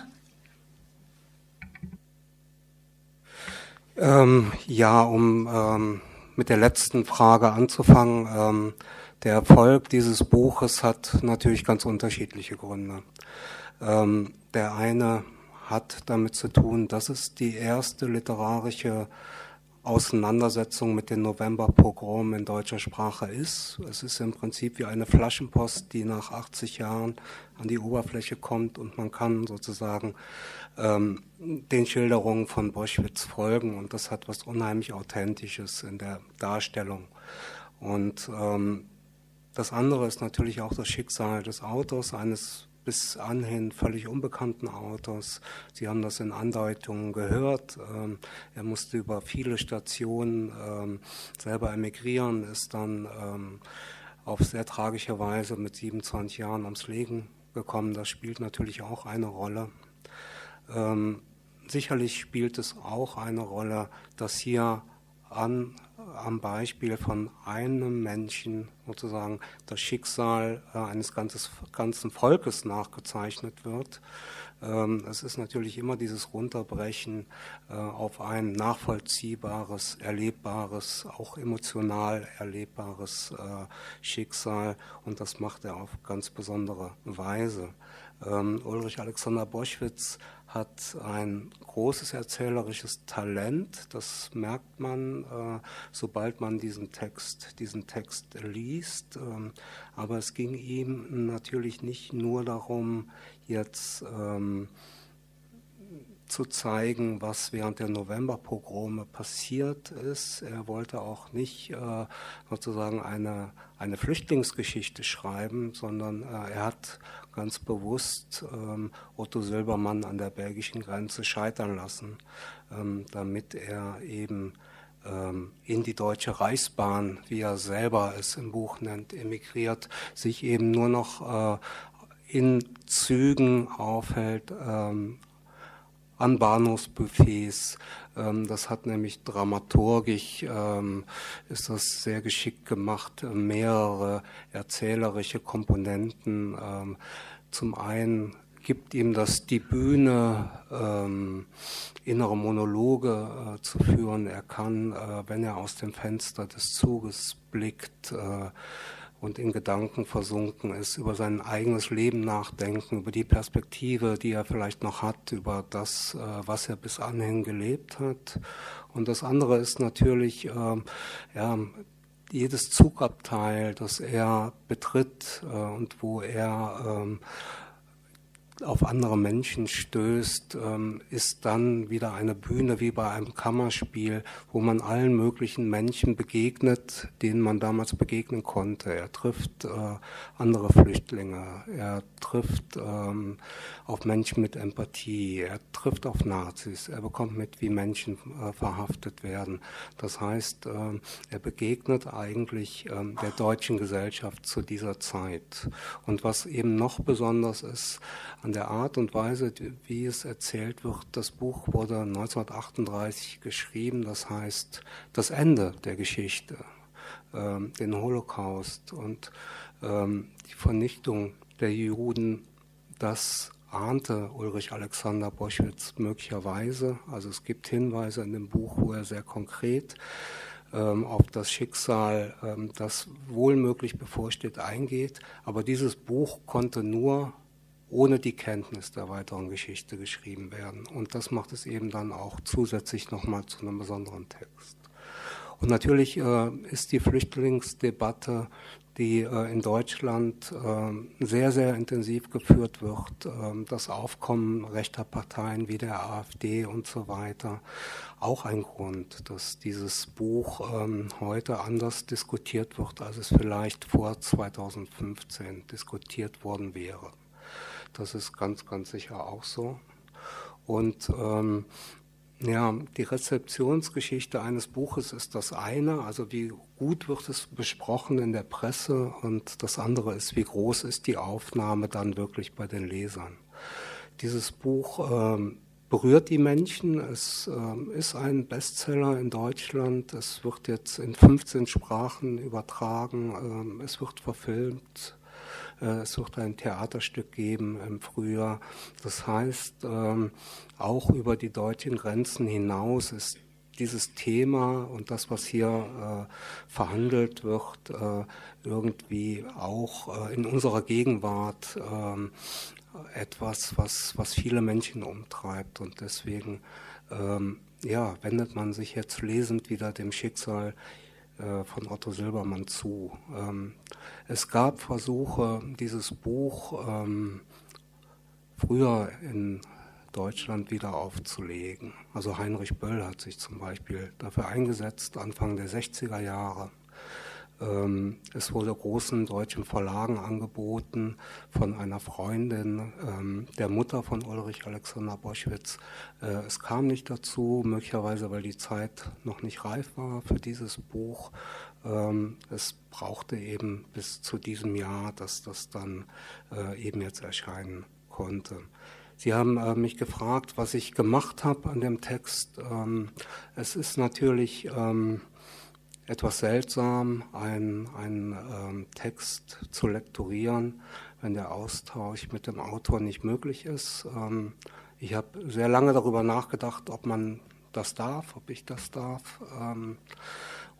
Mit der letzten Frage anzufangen. Der Erfolg dieses Buches hat natürlich ganz unterschiedliche Gründe. Der eine hat damit zu tun, dass es die erste literarische Auseinandersetzung mit den Novemberpogromen in deutscher Sprache ist. Es ist im Prinzip wie eine Flaschenpost, die nach 80 Jahren an die Oberfläche kommt und man kann sozusagen den Schilderungen von Boschwitz folgen und das hat was unheimlich Authentisches in der Darstellung. Und das andere ist natürlich auch das Schicksal des Autors, eines bis anhin völlig unbekannten Autors. Sie haben das in Andeutungen gehört. Er musste über viele Stationen selber emigrieren, ist dann auf sehr tragische Weise mit 27 Jahren ums Leben gekommen. Das spielt natürlich auch eine Rolle. Sicherlich spielt es auch eine Rolle, dass hier am Beispiel von einem Menschen sozusagen das Schicksal eines ganzen Volkes nachgezeichnet wird. Es ist natürlich immer dieses Runterbrechen auf ein nachvollziehbares, erlebbares, auch emotional erlebbares Schicksal und das macht er auf ganz besondere Weise. Ulrich Alexander Boschwitz hat ein großes erzählerisches Talent, das merkt man, sobald man diesen Text liest. Aber es ging ihm natürlich nicht nur darum, jetzt zu zeigen, was während der Novemberpogrome passiert ist. Er wollte auch nicht sozusagen eine Flüchtlingsgeschichte schreiben, sondern er hat ganz bewusst Otto Silbermann an der belgischen Grenze scheitern lassen, damit er eben in die Deutsche Reichsbahn, wie er selber es im Buch nennt, emigriert, sich eben nur noch in Zügen aufhält, an Bahnhofsbuffets. Das hat nämlich dramaturgisch, ist das sehr geschickt gemacht, mehrere erzählerische Komponenten. Zum einen gibt ihm das die Bühne, innere Monologe zu führen. Er kann, wenn er aus dem Fenster des Zuges blickt, und in Gedanken versunken ist, über sein eigenes Leben nachdenken, über die Perspektive, die er vielleicht noch hat, über das, was er bis anhin gelebt hat. Und das andere ist natürlich, jedes Zugabteil, das er betritt und wo er auf andere Menschen stößt, ist dann wieder eine Bühne wie bei einem Kammerspiel, wo man allen möglichen Menschen begegnet, denen man damals begegnen konnte. Er trifft andere Flüchtlinge, er trifft auf Menschen mit Empathie, er trifft auf Nazis, er bekommt mit, wie Menschen verhaftet werden. Das heißt, er begegnet eigentlich der deutschen Gesellschaft zu dieser Zeit. Und was eben noch besonders ist an der Art und Weise, wie es erzählt wird. Das Buch wurde 1938 geschrieben, das heißt das Ende der Geschichte, den Holocaust und die Vernichtung der Juden. Das ahnte Ulrich Alexander Boschwitz möglicherweise. Also es gibt Hinweise in dem Buch, wo er sehr konkret auf das Schicksal, das wohl möglich bevorsteht, eingeht. Aber dieses Buch konnte nur ohne die Kenntnis der weiteren Geschichte geschrieben werden. Und das macht es eben dann auch zusätzlich nochmal zu einem besonderen Text. Und natürlich ist die Flüchtlingsdebatte, die in Deutschland sehr, sehr intensiv geführt wird, das Aufkommen rechter Parteien wie der AfD und so weiter, auch ein Grund, dass dieses Buch heute anders diskutiert wird, als es vielleicht vor 2015 diskutiert worden wäre. Das ist ganz, ganz sicher auch so. Und ja, die Rezeptionsgeschichte eines Buches ist das eine, also wie gut wird es besprochen in der Presse, und das andere ist, wie groß ist die Aufnahme dann wirklich bei den Lesern. Dieses Buch berührt die Menschen, es ist ein Bestseller in Deutschland, es wird jetzt in 15 Sprachen übertragen, es wird verfilmt. Es wird ein Theaterstück geben im Frühjahr. Das heißt, auch über die deutschen Grenzen hinaus ist dieses Thema und das, was hier verhandelt wird, irgendwie auch in unserer Gegenwart etwas, was viele Menschen umtreibt. Und deswegen wendet man sich jetzt lesend wieder dem Schicksal von Otto Silbermann zu. Es gab Versuche, dieses Buch früher in Deutschland wieder aufzulegen. Also Heinrich Böll hat sich zum Beispiel dafür eingesetzt, Anfang der 60er Jahre. Es wurde großen deutschen Verlagen angeboten von einer Freundin, der Mutter von Ulrich Alexander Boschwitz. Es kam nicht dazu, möglicherweise weil die Zeit noch nicht reif war für dieses Buch. Es brauchte eben bis zu diesem Jahr, dass das dann eben jetzt erscheinen konnte. Sie haben mich gefragt, was ich gemacht habe an dem Text. Es ist natürlich etwas seltsam, einen Text zu lektorieren, wenn der Austausch mit dem Autor nicht möglich ist. Ich habe sehr lange darüber nachgedacht, ob man das darf, ob ich das darf.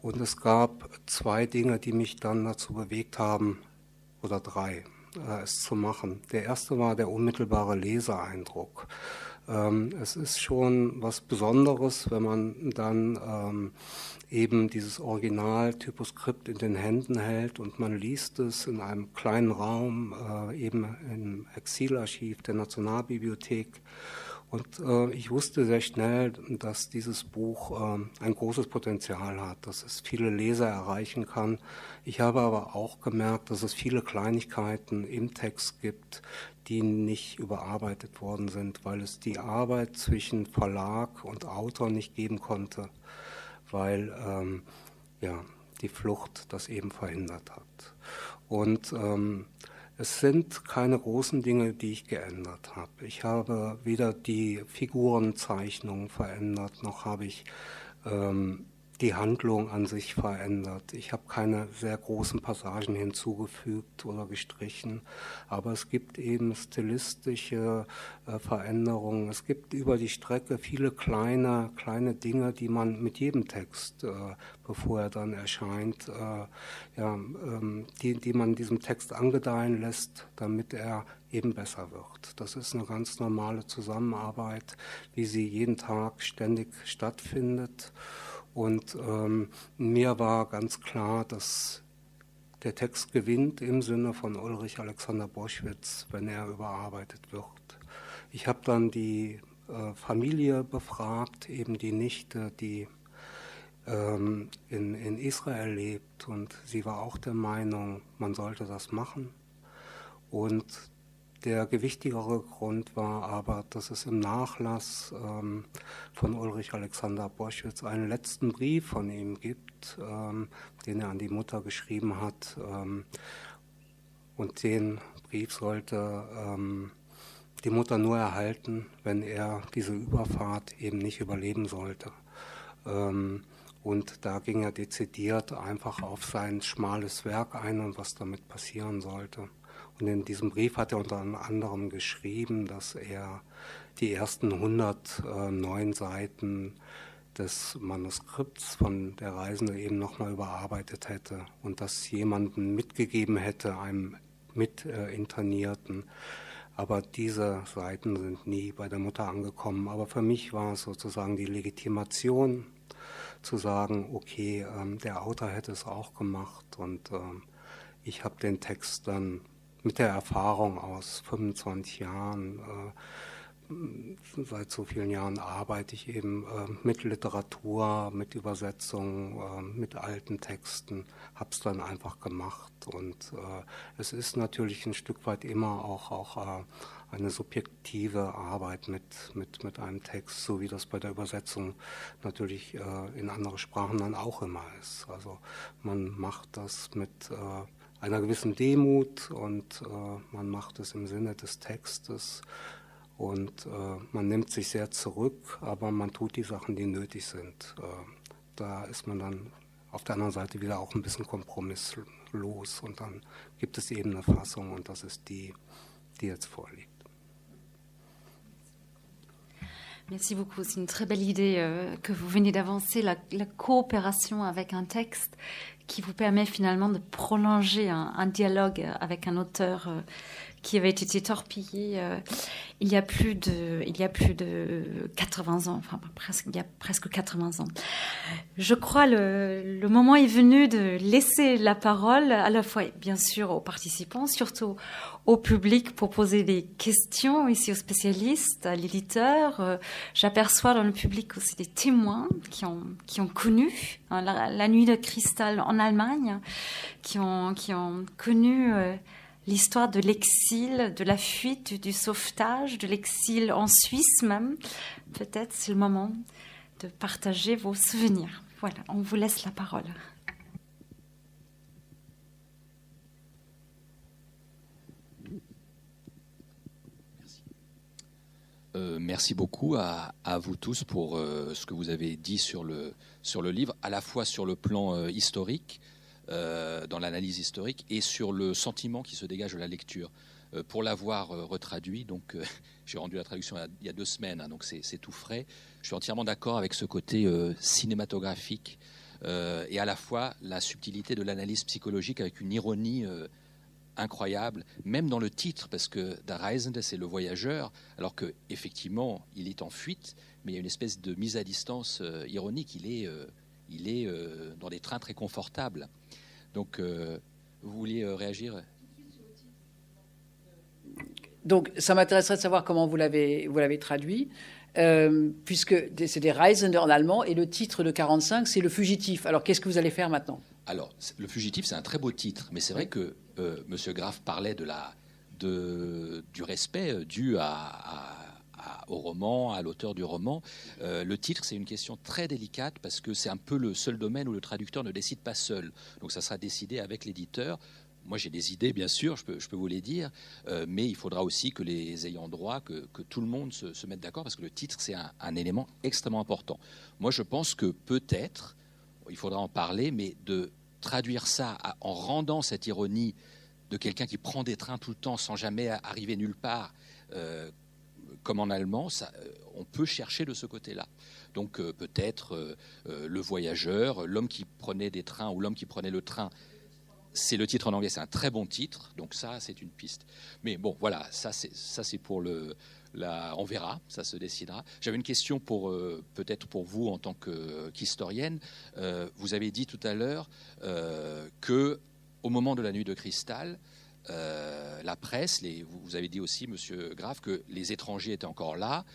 Und es gab 2 Dinge, die mich dann dazu bewegt haben, oder 3, es zu machen. Der erste war der unmittelbare Leseeindruck. Es ist schon was Besonderes, wenn man dann eben dieses Original-Typoskript in den Händen hält und man liest es in einem kleinen Raum, eben im Exilarchiv der Nationalbibliothek. Und ich wusste sehr schnell, dass dieses Buch ein großes Potenzial hat, dass es viele Leser erreichen kann. Ich habe aber auch gemerkt, dass es viele Kleinigkeiten im Text gibt, die nicht überarbeitet worden sind, weil es die Arbeit zwischen Verlag und Autor nicht geben konnte, weil die Flucht das eben verhindert hat. Und es sind keine großen Dinge, die ich geändert habe. Ich habe weder die Figurenzeichnung verändert, noch habe ich die Handlung an sich verändert. Ich habe keine sehr großen Passagen hinzugefügt oder gestrichen, aber es gibt eben stilistische Veränderungen. Es gibt über die Strecke viele kleine Dinge, die man mit jedem Text, bevor er dann erscheint, die man diesem Text angedeihen lässt, damit er eben besser wird. Das ist eine ganz normale Zusammenarbeit, wie sie jeden Tag ständig stattfindet. Und mir war ganz klar, dass der Text gewinnt im Sinne von Ulrich Alexander Boschwitz, wenn er überarbeitet wird. Ich habe dann die Familie befragt, eben die Nichte, die in Israel lebt, und sie war auch der Meinung, man sollte das machen. Und der gewichtigere Grund war aber, dass es im Nachlass von Ulrich Alexander Boschwitz einen letzten Brief von ihm gibt, den er an die Mutter geschrieben hat. Und den Brief sollte die Mutter nur erhalten, wenn er diese Überfahrt eben nicht überleben sollte. Und da ging er dezidiert einfach auf sein schmales Werk ein und was damit passieren sollte. Und in diesem Brief hat er unter anderem geschrieben, dass er die ersten 109 Seiten des Manuskripts von der Reisende eben nochmal überarbeitet hätte und das jemandem mitgegeben hätte, einem Mitinternierten. Aber diese Seiten sind nie bei der Mutter angekommen. Aber für mich war es sozusagen die Legitimation, zu sagen, okay, der Autor hätte es auch gemacht und ich habe den Text dann mit der Erfahrung aus 25 Jahren, seit so vielen Jahren arbeite ich eben mit Literatur, mit Übersetzungen, mit alten Texten, habe es dann einfach gemacht und es ist natürlich ein Stück weit immer auch eine subjektive Arbeit mit einem Text, so wie das bei der Übersetzung natürlich in andere Sprachen dann auch immer ist. Also man macht das mit einer gewissen Demut und man macht es im Sinne des Textes und man nimmt sich sehr zurück, aber man tut die Sachen, die nötig sind. Da ist man dann auf der anderen Seite wieder auch ein bisschen kompromisslos und dann gibt es eben eine Fassung und das ist die jetzt vorliegt. Merci beaucoup. C'est une très belle idée que vous venez d'avancer, la coopération avec un texte qui vous permet finalement de prolonger un dialogue avec un auteur qui avait été torpillé il y a plus de 80 ans, enfin il y a presque 80 ans. Je crois le moment est venu de laisser la parole à la fois bien sûr aux participants, surtout au public pour poser des questions ici aux spécialistes, à l'éditeur. J'aperçois dans le public aussi des témoins qui ont connu la nuit de cristal en Allemagne, qui ont connu l'histoire de l'exil, de la fuite, du sauvetage, de l'exil en Suisse même. Peut-être c'est le moment de partager vos souvenirs. Voilà, on vous laisse la parole. Merci beaucoup à vous tous pour ce que vous avez dit sur le livre, à la fois sur le plan historique, dans l'analyse historique, et sur le sentiment qui se dégage de la lecture. Pour l'avoir retraduit, donc j'ai rendu la traduction il y a 2 semaines, hein, donc c'est tout frais. Je suis entièrement d'accord avec ce côté cinématographique et à la fois la subtilité de l'analyse psychologique avec une ironie incroyable, même dans le titre, parce que Der Reisende, c'est le voyageur, alors que effectivement il est en fuite, mais il y a une espèce de mise à distance ironique. Il est dans des trains très confortables. Donc, vous vouliez réagir ? Donc, ça m'intéresserait de savoir comment vous l'avez traduit, puisque c'est des Reisende en allemand, et le titre de 45, c'est Le Fugitif. Alors, qu'est-ce que vous allez faire maintenant ? Alors, Le Fugitif, c'est un très beau titre, mais c'est vrai que M. Graff parlait du respect dû au roman, à l'auteur du roman. Le titre, c'est une question très délicate parce que c'est un peu le seul domaine où le traducteur ne décide pas seul. Donc ça sera décidé avec l'éditeur. Moi, j'ai des idées, bien sûr, je peux vous les dire, mais il faudra aussi que les ayants droit, que tout le monde se mette d'accord, parce que le titre, c'est un élément extrêmement important. Moi, je pense que peut-être, il faudra en parler, mais de traduire ça en rendant cette ironie de quelqu'un qui prend des trains tout le temps sans jamais arriver nulle part, comme en allemand, on peut chercher de ce côté-là. Donc peut-être le voyageur, l'homme qui prenait des trains ou l'homme qui prenait le train, c'est le titre en anglais, c'est un très bon titre, donc ça c'est une piste. Mais bon, voilà, ça c'est pour on verra, ça se décidera. J'avais une question peut-être pour vous en tant qu'historienne. Vous avez dit tout à l'heure que au moment de la nuit de cristal, la presse, vous avez dit aussi, Monsieur Graff, que les étrangers étaient encore là,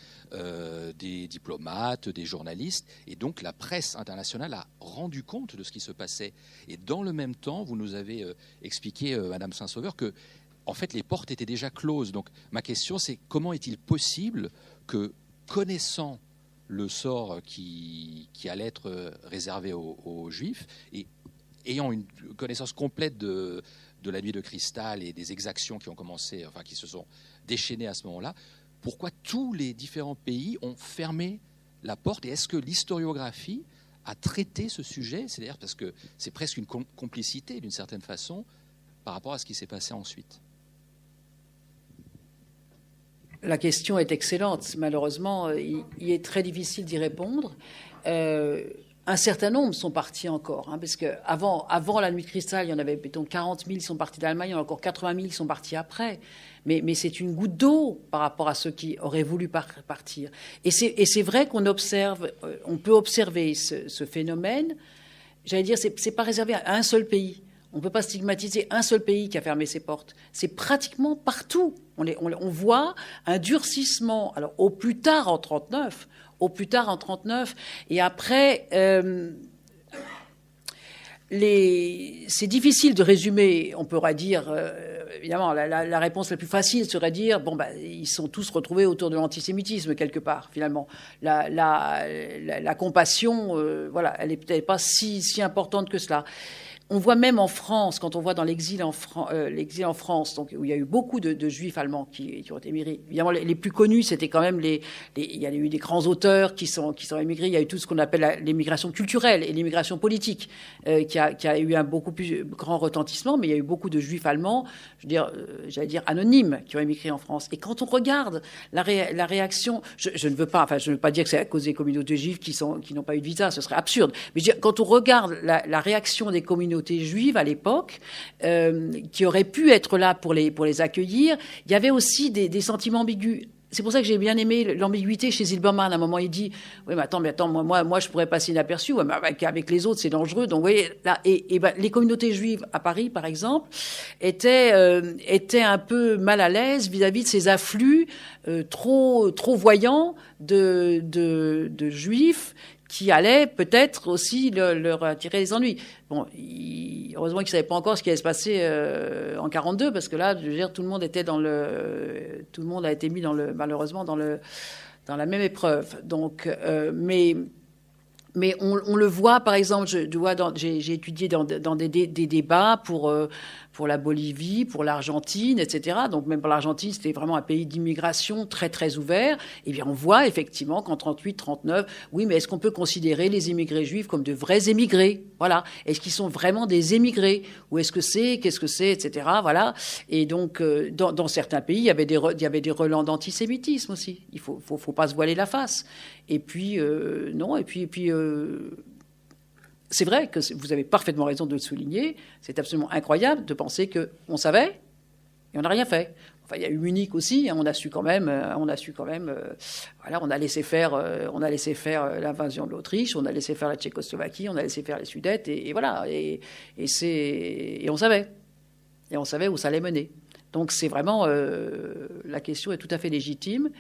des diplomates, des journalistes, et donc la presse internationale a rendu compte de ce qui se passait. Et dans le même temps, vous nous avez expliqué, Madame Saint-Sauveur, que en fait les portes étaient déjà closes. Donc ma question, c'est comment est-il possible que, connaissant le sort qui allait être réservé aux Juifs, et ayant une connaissance complète de la nuit de cristal et des exactions qui ont commencé, enfin qui se sont déchaînées à ce moment-là, pourquoi tous les différents pays ont fermé la porte, et est-ce que l'historiographie a traité ce sujet, c'est-à-dire parce que c'est presque une complicité d'une certaine façon par rapport à ce qui s'est passé ensuite? La question est excellente. Malheureusement, il est très difficile d'y répondre. Un certain nombre sont partis encore, hein, parce qu'avant la nuit de cristal, il y en avait mettons 40 000 qui sont partis d'Allemagne, il y en a encore 80 000 qui sont partis après. Mais c'est une goutte d'eau par rapport à ceux qui auraient voulu partir. Et c'est vrai qu'on peut observer ce phénomène. J'allais dire, c'est pas réservé à un seul pays. On ne peut pas stigmatiser un seul pays qui a fermé ses portes. C'est pratiquement partout. On voit un durcissement, alors au plus tard en 1939, et après, c'est difficile de résumer. On pourrait dire, évidemment, la réponse la plus facile serait de dire, bon, ils sont tous retrouvés autour de l'antisémitisme quelque part. Finalement, la compassion, voilà, elle n'est peut-être pas si importante que cela. On voit même en France, quand on voit dans l'exil en France, donc, où il y a eu beaucoup de juifs allemands qui ont émigré. Évidemment, les plus connus, c'était quand même il y a eu des grands auteurs qui sont émigrés. Il y a eu tout ce qu'on appelle l'émigration culturelle et l'émigration politique, qui a eu un beaucoup plus grand retentissement. Mais il y a eu beaucoup de juifs allemands, j'allais dire anonymes, qui ont émigré en France. Et quand on regarde la réaction, je ne veux pas dire que c'est à cause des communautés juives qui n'ont pas eu de visa, ce serait absurde. Mais quand on regarde la réaction des communautés juives à l'époque, qui auraient pu être là pour les accueillir, il y avait aussi des sentiments ambigus. C'est pour ça que j'ai bien aimé l'ambiguïté chez Zilberman. À un moment, il dit, oui, mais attends, moi, je pourrais passer inaperçu. Ouais, mais avec les autres, c'est dangereux. Donc, vous voyez, là, les communautés juives à Paris, par exemple, étaient un peu mal à l'aise vis-à-vis de ces afflux trop voyants de juifs qui allaient peut-être aussi leur attirer les ennuis. Bon, heureusement qu'ils ne savaient pas encore ce qui allait se passer en 42, parce que là, je veux dire, tout le monde a été mis malheureusement dans la même épreuve. Donc, mais on le voit, par exemple, j'ai étudié dans des débats pour la Bolivie, pour l'Argentine, etc. Donc même pour l'Argentine, c'était vraiment un pays d'immigration très très ouvert. Et bien on voit effectivement qu'en 38, 39, oui, mais est-ce qu'on peut considérer les immigrés juifs comme de vrais émigrés? Voilà. Est-ce qu'ils sont vraiment des émigrés? Ou qu'est-ce que c'est, etc. Voilà. Et donc dans certains pays, il y avait des relents d'antisémitisme aussi. Il faut pas se voiler la face. Et puis non. Et puis c'est vrai que vous avez parfaitement raison de le souligner. C'est absolument incroyable de penser qu'on savait et on n'a rien fait. Enfin, il y a eu Munich aussi. Hein, on a su quand même. Voilà, on a laissé faire l'invasion de l'Autriche, on a laissé faire la Tchécoslovaquie, on a laissé faire les Sudètes, et voilà. Et on savait. Et on savait où ça allait mener. Donc c'est vraiment la question est tout à fait légitime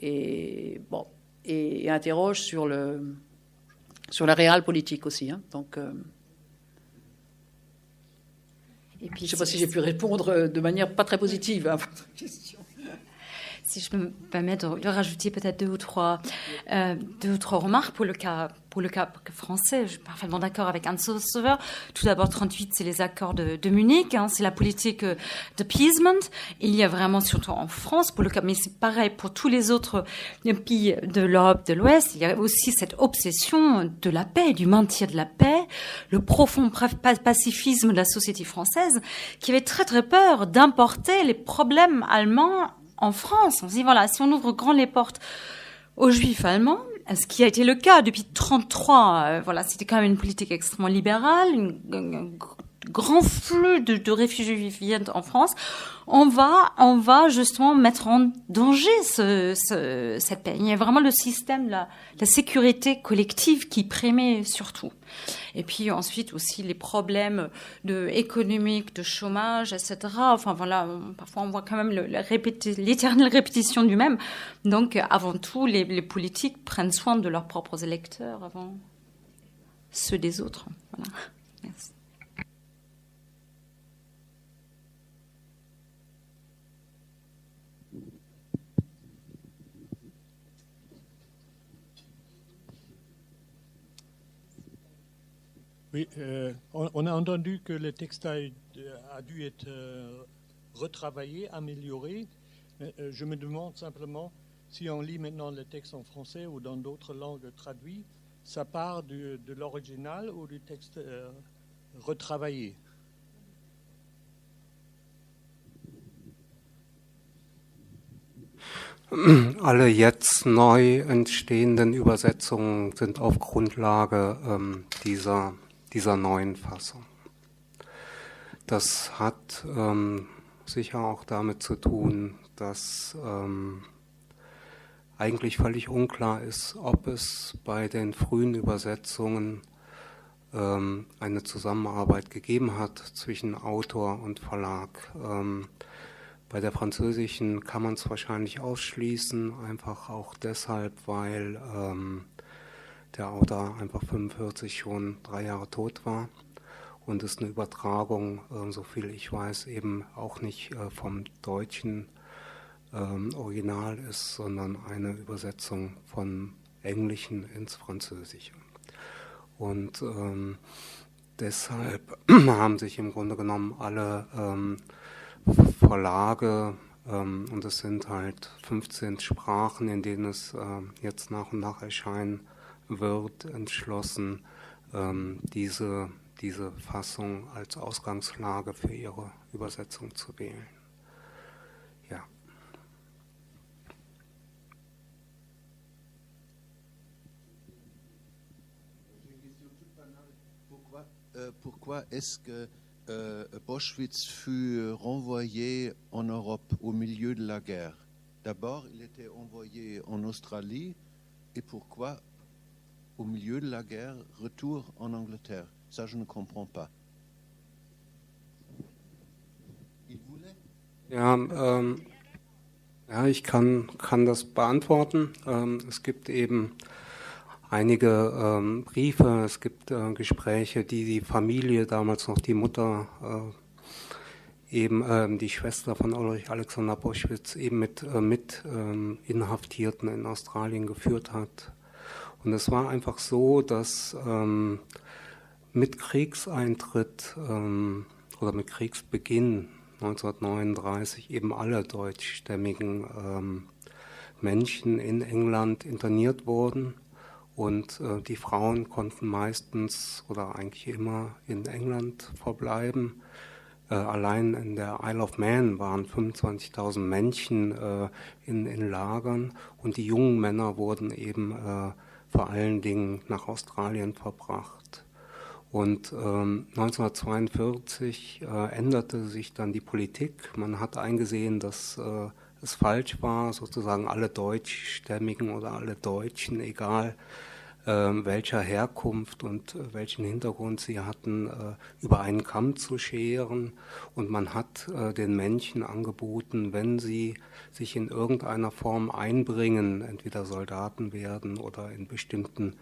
et bon et interroge sur la réelle politique aussi. Hein. Donc, et puis, je ne sais pas si j'ai pu répondre de manière pas très positive à votre question. Si je me permets de rajouter peut-être deux ou trois remarques pour le cas français, je suis parfaitement d'accord avec Hans Sauveur. Tout d'abord, 38, c'est les accords de Munich, hein, c'est la politique d'appeasement. Il y a vraiment, surtout en France, pour le cas, mais c'est pareil pour tous les autres pays de l'Europe de l'Ouest, il y a aussi cette obsession de la paix, du maintien de la paix, le profond pacifisme de la société française, qui avait très très peur d'importer les problèmes allemands en France. On se dit, voilà, si on ouvre grand les portes aux juifs allemands, ce qui a été le cas depuis 1933, voilà, c'était quand même une politique extrêmement libérale, un grand flux de réfugiés juifs viennent en France, on va justement mettre en danger cette paix. Il y a vraiment le système, la sécurité collective qui prémet surtout. Et puis ensuite aussi les problèmes économiques, de chômage, etc. Enfin voilà, parfois on voit quand même l'éternelle répétition du même. Donc avant tout, les politiques prennent soin de leurs propres électeurs avant ceux des autres. Voilà. Merci. Oui, on a entendu que le texte a dû être retravaillé, amélioré. Je me demande simplement si on lit maintenant le texte en français ou dans d'autres langues traduites, ça part de l'original ou du texte retravaillé? Alle jetzt neu entstehenden Übersetzungen sind auf Grundlage dieser neuen Fassung. Das hat sicher auch damit zu tun, dass eigentlich völlig unklar ist, ob es bei den frühen Übersetzungen eine Zusammenarbeit gegeben hat zwischen Autor und Verlag. Bei der französischen kann man es wahrscheinlich ausschließen, einfach auch deshalb, weil der Autor einfach 45 schon 3 Jahre tot war und es eine Übertragung, soviel ich weiß, eben auch nicht vom deutschen Original ist, sondern eine Übersetzung von Englischen ins Französische. Und deshalb haben sich im Grunde genommen alle Verlage, und es sind halt 15 Sprachen, in denen es jetzt nach und nach erscheinen wird, entschlossen, diese Fassung als Ausgangslage für ihre Übersetzung zu wählen. Ja. Pourquoi est-ce que Boschwitz fut renvoyé en Europe au milieu de la guerre? D'abord, il était envoyé en Australie, et pourquoi, au milieu de la guerre, retour en Angleterre? Ça, je ne comprends pas. Il voulait? Ja, ich kann das beantworten. Es gibt eben einige Briefe, es gibt Gespräche, die Familie, damals noch die Mutter, eben die Schwester von Ulrich Alexander Boschwitz, eben mit Inhaftierten in Australien geführt hat. Und es war einfach so, dass mit Kriegseintritt oder mit Kriegsbeginn 1939 eben alle deutschstämmigen Menschen in England interniert wurden. Und die Frauen konnten meistens oder eigentlich immer in England verbleiben. Allein in der Isle of Man waren 25.000 Menschen in Lagern und die jungen Männer wurden eben vor allen Dingen nach Australien verbracht. Und 1942 änderte sich dann die Politik. Man hat eingesehen, dass es falsch war, sozusagen alle Deutschstämmigen oder alle Deutschen, egal welcher Herkunft und welchen Hintergrund sie hatten, über einen Kamm zu scheren. Und man hat den Menschen angeboten, wenn sie sich in irgendeiner Form einbringen, entweder Soldaten werden oder in bestimmten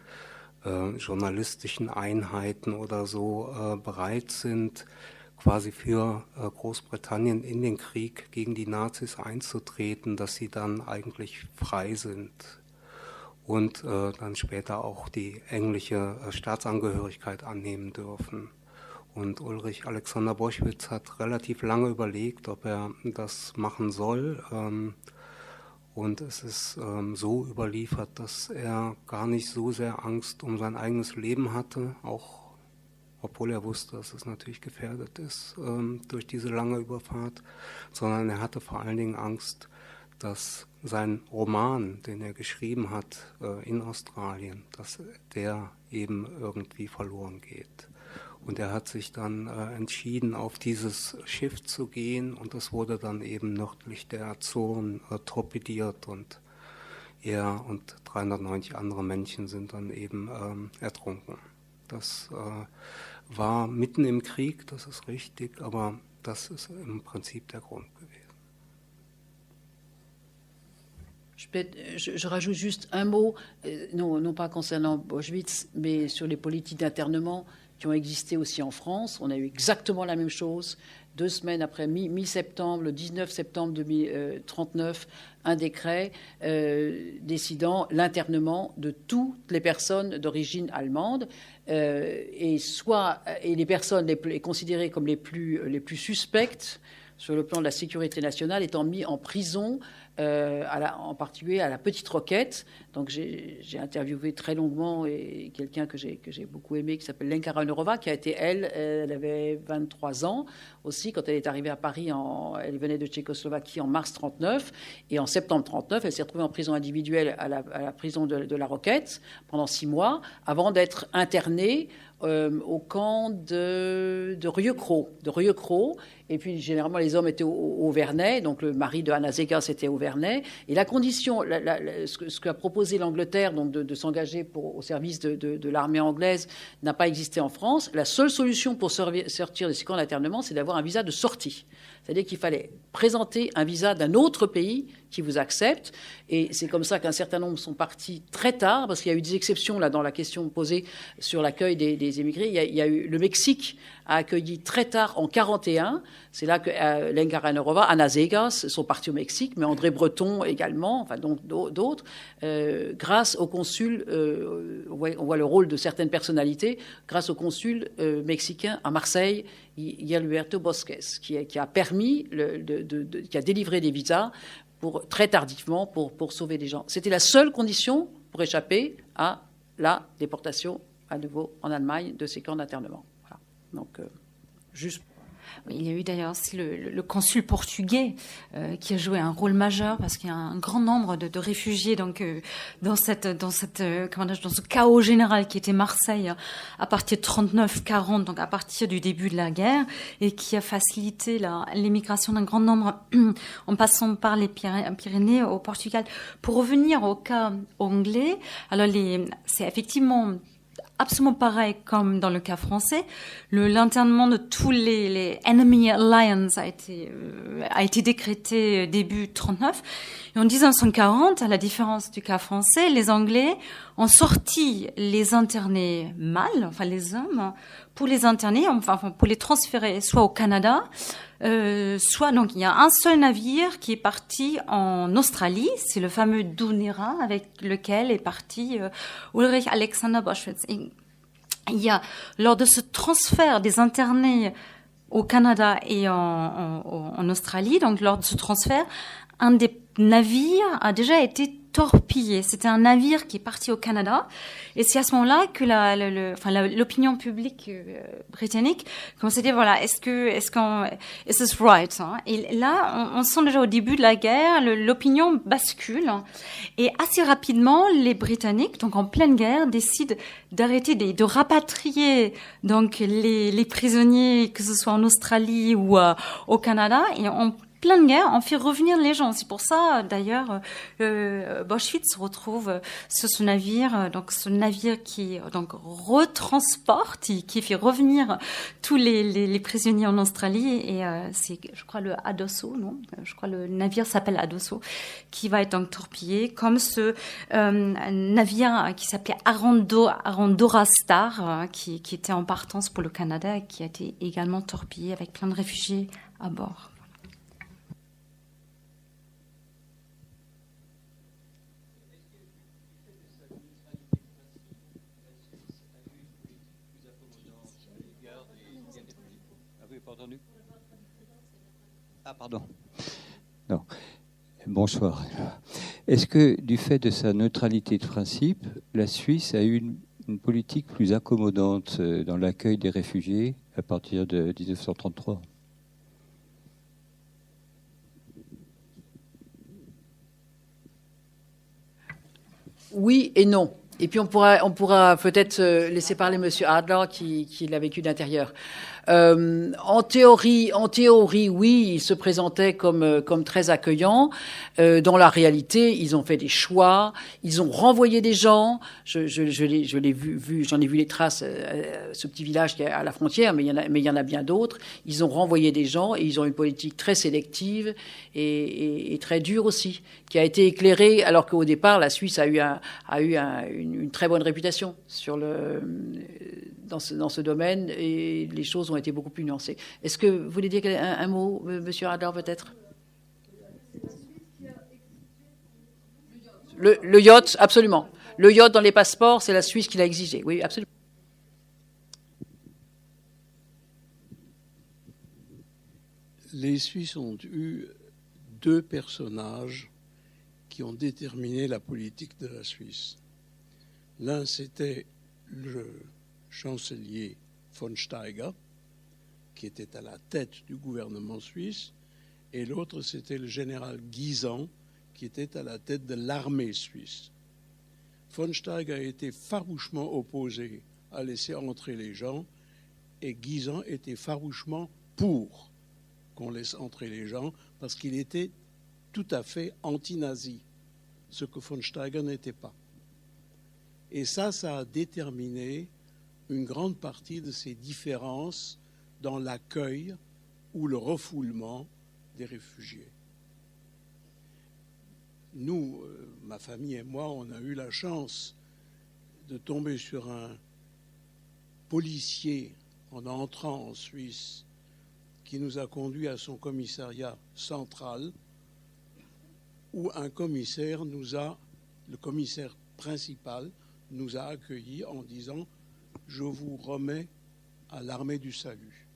journalistischen Einheiten oder so bereit sind, quasi für Großbritannien in den Krieg gegen die Nazis einzutreten, dass sie dann eigentlich frei sind und dann später auch die englische Staatsangehörigkeit annehmen dürfen. Und Ulrich Alexander Boschwitz hat relativ lange überlegt, ob er das machen soll. Und es ist so überliefert, dass er gar nicht so sehr Angst um sein eigenes Leben hatte, auch obwohl er wusste, dass es natürlich gefährdet ist durch diese lange Überfahrt, sondern er hatte vor allen Dingen Angst, dass sein Roman, den er geschrieben hat in Australien, dass der eben irgendwie verloren geht. Und er hat sich dann entschieden, auf dieses Schiff zu gehen und das wurde dann eben nördlich der Azoren torpediert und er und 390 andere Menschen sind dann eben ertrunken. Das war mitten im Krieg, das ist richtig, aber das ist im Prinzip der Grund gewesen. Je rajoute juste un mot, non pas concernant Boschwitz, mais sur les politiques d'internement qui ont existé aussi en France. On a eu exactement la même chose. 2 semaines après, mi-septembre, le 19 septembre 1939, un décret décidant l'internement de toutes les personnes d'origine allemande et les personnes considérées comme les plus suspectes sur le plan de la sécurité nationale, étant mis en prison, en particulier à la Petite Roquette. Donc j'ai interviewé très longuement et quelqu'un que j'ai beaucoup aimé, qui s'appelle Lenka Ranerova, qui a été, elle avait 23 ans aussi, quand elle est arrivée à Paris, elle venait de Tchécoslovaquie en mars 1939, et en septembre 1939, elle s'est retrouvée en prison individuelle à la prison de la Roquette pendant 6 mois, avant d'être internée au camp de Rieucros. Et puis, généralement, les hommes étaient au Vernet. Donc, le mari de Anna Zegas était au Vernet. Et la condition, ce qu'a proposé l'Angleterre, donc de s'engager au service de l'armée anglaise, n'a pas existé en France. La seule solution pour sortir de ces camps d'internement, c'est d'avoir un visa de sortie. C'est-à-dire qu'il fallait présenter un visa d'un autre pays qui vous accepte. Et c'est comme ça qu'un certain nombre sont partis très tard, parce qu'il y a eu des exceptions là dans la question posée sur l'accueil des émigrés. Il y a eu le Mexique a accueilli très tard en 1941. C'est là que Lenka Ranerova, Anna Zegas sont partis au Mexique, mais André Breton également, enfin donc d'autres, grâce au consul. On voit le rôle de certaines personnalités grâce au consul mexicain à Marseille, Yalberto Bosques, qui a permis, qui a délivré des visas très tardivement pour sauver des gens. C'était la seule condition pour échapper à la déportation à nouveau en Allemagne de ces camps d'internement. Voilà. Donc, juste. Oui, il y a eu d'ailleurs aussi le consul portugais qui a joué un rôle majeur, parce qu'il y a un grand nombre de réfugiés donc dans ce chaos général qui était Marseille à partir de 39-40, donc à partir du début de la guerre, et qui a facilité l'émigration d'un grand nombre en passant par les Pyrénées au Portugal. Pour revenir au cas anglais, alors c'est effectivement absolument pareil comme dans le cas français. L'internement de tous les Enemy Alliance a été décrété début 39. Et en 1940, à la différence du cas français, les Anglais ont sorti les internés mâles, enfin les hommes, pour les interner, enfin pour les transférer soit au Canada, soit, donc il y a un seul navire qui est parti en Australie, c'est le fameux Dunera avec lequel est parti Ulrich Alexander Boschwitz. Et il y a, lors de ce transfert des internés au Canada et en Australie, donc lors de ce transfert, un des navires a déjà été torpillé. C'était un navire qui est parti au Canada, et c'est à ce moment-là que l'opinion publique britannique commence à dire, voilà, is this right, hein? Et là, on sent déjà au début de la guerre, l'opinion bascule, et assez rapidement, les Britanniques, donc en pleine guerre, décident d'arrêter de rapatrier donc les prisonniers, que ce soit en Australie ou au Canada, et en pleine guerre, on fait revenir les gens. C'est pour ça, d'ailleurs, Boschwitz se retrouve sur ce navire, donc ce navire qui donc retransporte, qui fait revenir tous les prisonniers en Australie, et c'est, je crois, le Adosso, non ? Je crois le navire s'appelle Adosso, qui va être donc torpillé, comme ce navire qui s'appelait Arandora Star, qui était en partance pour le Canada, et qui a été également torpillé avec plein de réfugiés à bord. Ah, pardon. Non. Bonsoir. Est-ce que, du fait de sa neutralité de principe, la Suisse a eu une politique plus accommodante dans l'accueil des réfugiés à partir de 1933 ? Oui et non. Et puis on pourra peut-être laisser parler Monsieur Adler qui l'a vécu d'intérieur. En théorie, oui, ils se présentaient comme très accueillants. Dans la réalité, ils ont fait des choix, ils ont renvoyé des gens. Je l'ai vu, j'en ai vu les traces. Ce petit village qui est à la frontière, mais il y en a bien d'autres. Ils ont renvoyé des gens, et ils ont une politique très sélective et très dure aussi, qui a été éclairée, alors qu'au départ, la Suisse a eu une très bonne réputation dans ce domaine, et les choses ont été beaucoup plus nuancées. Est-ce que vous voulez dire un mot, Monsieur Adler, peut-être ? Le yacht, absolument. Le yacht dans les passeports, c'est la Suisse qui l'a exigé. Oui, absolument. les Suisses ont eu deux personnages qui ont déterminé la politique de la Suisse. L'un, c'était le chancelier von Steiger, qui était à la tête du gouvernement suisse, et l'autre, c'était le général Guisan, qui était à la tête de l'armée suisse. Von Steiger a été farouchement opposé à laisser entrer les gens, et Guisan était farouchement pour qu'on laisse entrer les gens, parce qu'il était tout à fait anti-nazi, ce que von Steiger n'était pas. Et ça a déterminé une grande partie de ces différences dans l'accueil ou le refoulement des réfugiés. Nous, ma famille et moi, on a eu la chance de tomber sur un policier en entrant en Suisse qui nous a conduits à son commissariat central, où un commissaire le commissaire principal nous a accueillis en disant « Je vous remets à l'armée du salut ».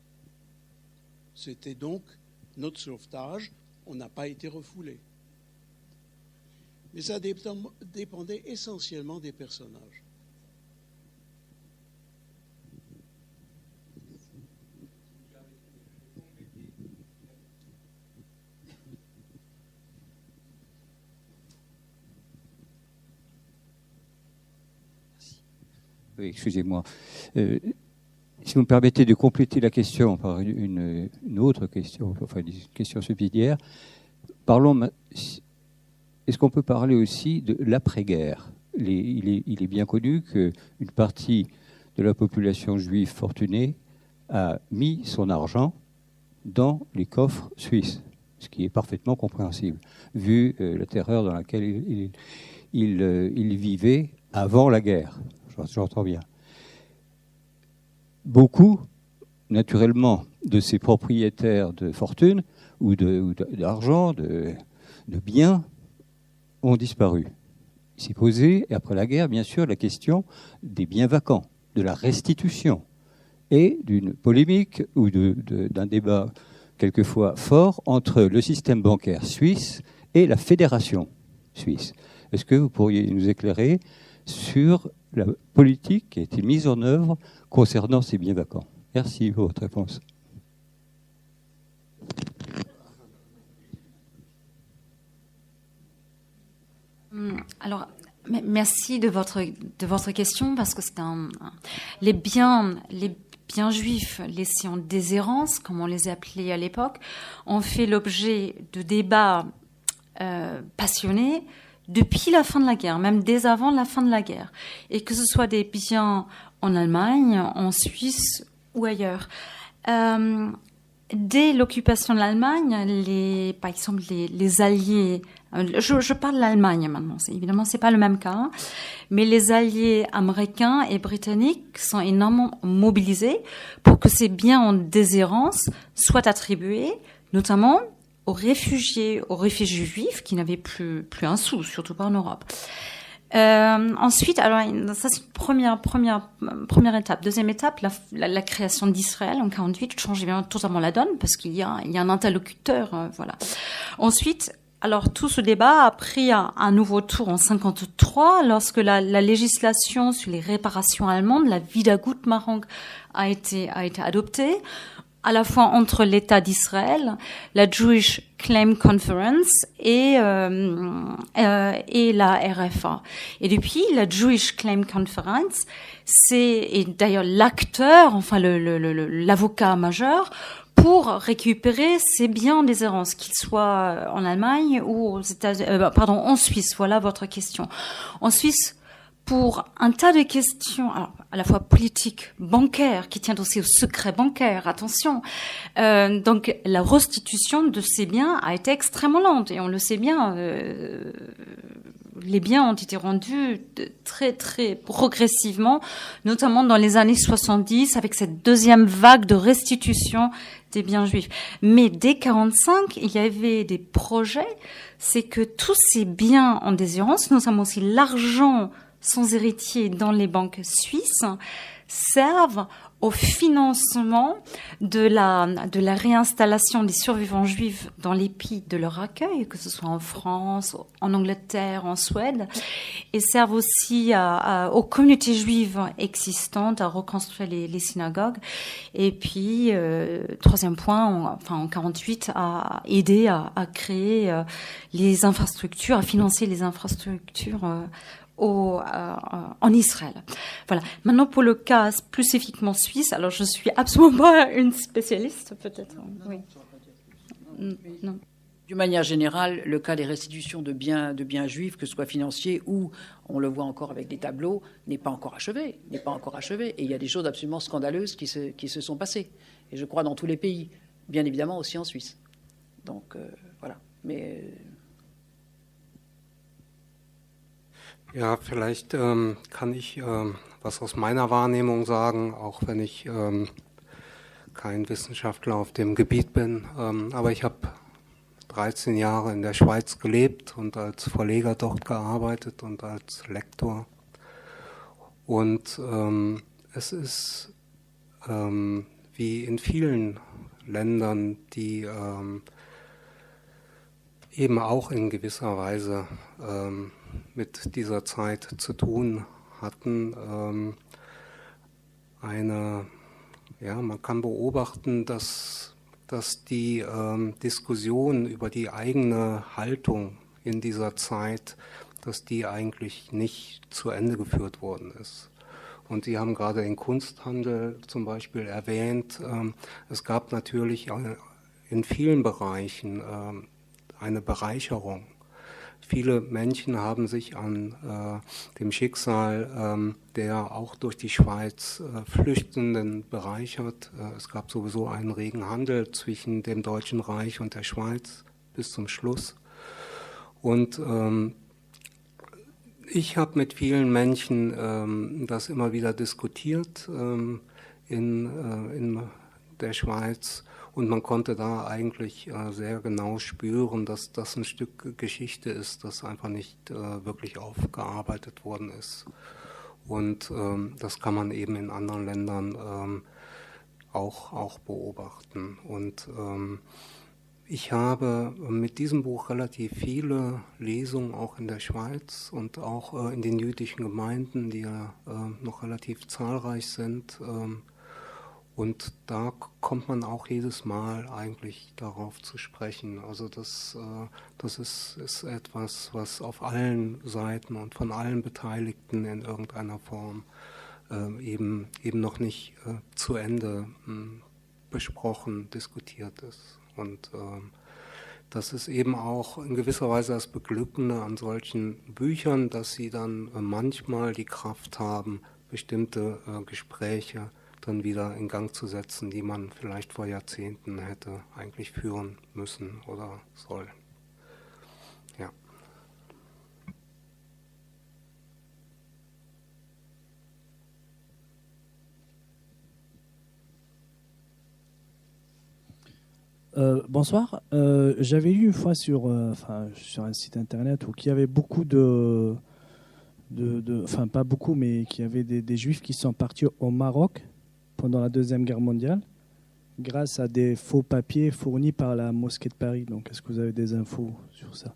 C'était donc notre sauvetage, on n'a pas été refoulés. Mais ça dépendait essentiellement des personnages. Oui, excusez-moi. Si vous me permettez de compléter la question par une autre question, enfin une question subsidiaire, est-ce qu'on peut parler aussi de l'après-guerre ? Il est bien connu qu'une partie de la population juive fortunée a mis son argent dans les coffres suisses, ce qui est parfaitement compréhensible, vu la terreur dans laquelle il vivait avant la guerre. J'entends bien. Beaucoup, naturellement, de ces propriétaires de fortune ou d'argent, de biens, ont disparu. Il s'est posé, après la guerre, bien sûr, la question des biens vacants, de la restitution et d'une polémique ou d'un débat quelquefois fort entre le système bancaire suisse et la fédération suisse. Est-ce que vous pourriez nous éclairer sur la politique qui a été mise en œuvre concernant ces biens vacants? Merci pour votre réponse. Alors, merci de votre question, parce que c'est les biens juifs laissés en déshérence, comme on les appelait à l'époque, ont fait l'objet de débats passionnés depuis la fin de la guerre, même dès avant la fin de la guerre, et que ce soit des biens en Allemagne, en Suisse ou ailleurs. Dès l'occupation de l'Allemagne, par exemple les Alliés, je parle de l'Allemagne maintenant, évidemment c'est pas le même cas, mais les Alliés américains et britanniques sont énormément mobilisés pour que ces biens en déshérence soient attribués, notamment aux réfugiés juifs qui n'avaient plus un sou, surtout pas en Europe. Ensuite, alors ça c'est une première étape. Deuxième étape, la création d'Israël en 48 change bien totalement la donne, parce qu'il y a un interlocuteur, voilà. Ensuite, alors tout ce débat a pris un nouveau tour en 53, lorsque la législation sur les réparations allemandes, la Wiedergutmachung, a été adoptée, à la fois entre l'État d'Israël, la Jewish Claim Conference et la RFA. Et depuis, la Jewish Claim Conference, c'est d'ailleurs l'acteur, enfin l'avocat majeur, pour récupérer ces biens en déshérence, qu'ils soient en Allemagne ou aux en Suisse. Voilà votre question. En Suisse, pour un tas de questions, alors à la fois politiques, bancaires, qui tiennent aussi au secret bancaire, attention. Donc la restitution de ces biens a été extrêmement lente, et on le sait bien. Les biens ont été rendus très très progressivement, notamment dans les années 70, avec cette deuxième vague de restitution des biens juifs. Mais dès 45, il y avait des projets, c'est que tous ces biens en déshérence, notamment aussi l'argent sans héritier dans les banques suisses, servent au financement de la réinstallation des survivants juifs dans les pays de leur accueil, que ce soit en France, en Angleterre, en Suède, et servent aussi aux communautés juives existantes à reconstruire les synagogues. Et puis, troisième point, en 48, à aider à créer les infrastructures, à financer les infrastructures en Israël. Voilà. Maintenant, pour le cas plus spécifiquement suisse, alors je suis absolument pas une spécialiste, peut-être. Oui. Non. D'une manière générale, le cas des restitutions de biens juifs, que ce soit financiers ou, on le voit encore avec des tableaux, n'est pas encore achevé. Et il y a des choses absolument scandaleuses qui se sont passées. Et je crois dans tous les pays, bien évidemment aussi en Suisse. Donc, voilà. Mais... Ja, vielleicht kann ich was aus meiner Wahrnehmung sagen, auch wenn ich kein Wissenschaftler auf dem Gebiet bin. Aber ich habe 13 Jahre in der Schweiz gelebt und als Verleger dort gearbeitet und als Lektor. Und es ist wie in vielen Ländern, die eben auch in gewisser Weise mit dieser Zeit zu tun hatten, man kann beobachten, dass die Diskussion über die eigene Haltung in dieser Zeit, dass die eigentlich nicht zu Ende geführt worden ist. Und Sie haben gerade den Kunsthandel zum Beispiel erwähnt. Es gab natürlich in vielen Bereichen eine Bereicherung. Viele Menschen haben sich an dem Schicksal der auch durch die Schweiz Flüchtenden bereichert. Es gab sowieso einen regen Handel zwischen dem Deutschen Reich und der Schweiz bis zum Schluss. Und ich habe mit vielen Menschen das immer wieder diskutiert in der Schweiz. Und man konnte da eigentlich sehr genau spüren, dass das ein Stück Geschichte ist, das einfach nicht wirklich aufgearbeitet worden ist. Und das kann man eben in anderen Ländern auch beobachten. Und ich habe mit diesem Buch relativ viele Lesungen auch in der Schweiz und auch in den jüdischen Gemeinden, die ja noch relativ zahlreich sind. Und da kommt man auch jedes Mal eigentlich darauf zu sprechen. Also das ist etwas, was auf allen Seiten und von allen Beteiligten in irgendeiner Form eben noch nicht zu Ende besprochen, diskutiert ist. Und das ist eben auch in gewisser Weise das Beglückende an solchen Büchern, dass sie dann manchmal die Kraft haben, bestimmte Gespräche dann wieder in Gang zu setzen, die man vielleicht vor Jahrzehnten hätte eigentlich führen müssen oder sollen. Ja. Bonsoir. J'avais lu une fois sur un site internet où il y avait beaucoup enfin pas beaucoup, mais qu'il y avait des Juifs qui sont partis au Maroc pendant la Deuxième Guerre mondiale, grâce à des faux papiers fournis par la mosquée de Paris. Donc, est-ce que vous avez des infos sur ça?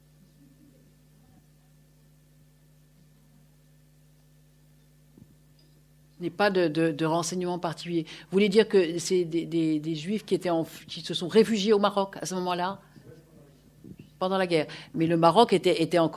Je n'ai pas de renseignements particuliers. Vous voulez dire que c'est des Juifs qui se sont réfugiés au Maroc à ce moment-là, pendant la guerre? Mais le Maroc était un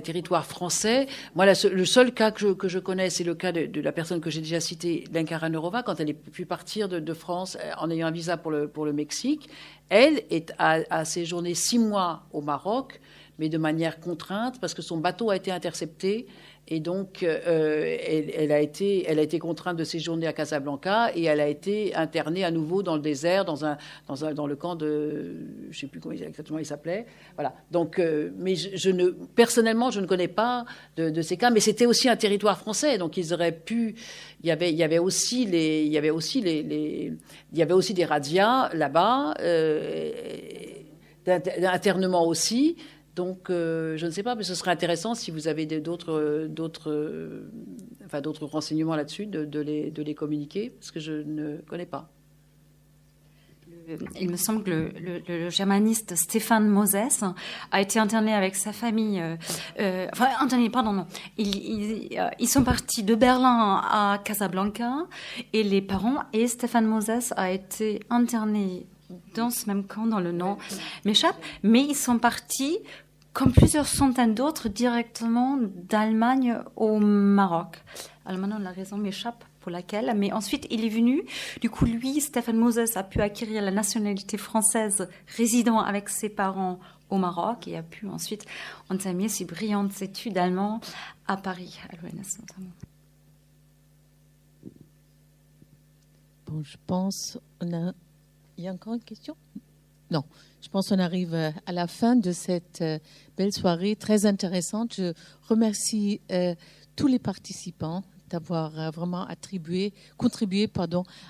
territoire français. Moi, le seul cas que je connais, c'est le cas de la personne que j'ai déjà citée, Lenka Ranerova, quand elle a pu partir de France en ayant un visa pour le Mexique. Elle a séjourné 6 mois au Maroc, mais de manière contrainte, parce que son bateau a été intercepté. Et donc, elle a été contrainte de séjourner à Casablanca et elle a été internée à nouveau dans le désert, dans le camp de... Je ne sais plus comment exactement il s'appelait. Voilà. Donc, mais personnellement, je ne connais pas de ces cas, mais c'était aussi un territoire français. Donc, ils auraient pu... Il y avait aussi des razzias là-bas, d'internement aussi. Donc, je ne sais pas, mais ce serait intéressant si vous avez d'autres d'autres renseignements là-dessus, de les communiquer, parce que je ne connais pas. Il me semble que le germaniste Stéphane Moses a été interné avec sa famille. Interné, pardon, non. Ils sont partis de Berlin à Casablanca et les parents et Stéphane Moses a été interné dans ce même camp, dans le nom m'échappe, mais ils sont partis, comme plusieurs centaines d'autres, directement d'Allemagne au Maroc. Alors maintenant, la raison m'échappe pour laquelle, mais ensuite il est venu. Du coup, lui, Stéphane Moses, a pu acquérir la nationalité française, résidant avec ses parents au Maroc, et a pu ensuite entamer ses brillantes études allemandes à Paris, à l'ENS notamment. Bon, je pense il y a encore une question? Non, je pense qu'on arrive à la fin de cette belle soirée très intéressante. Je remercie tous les participants d'avoir vraiment contribué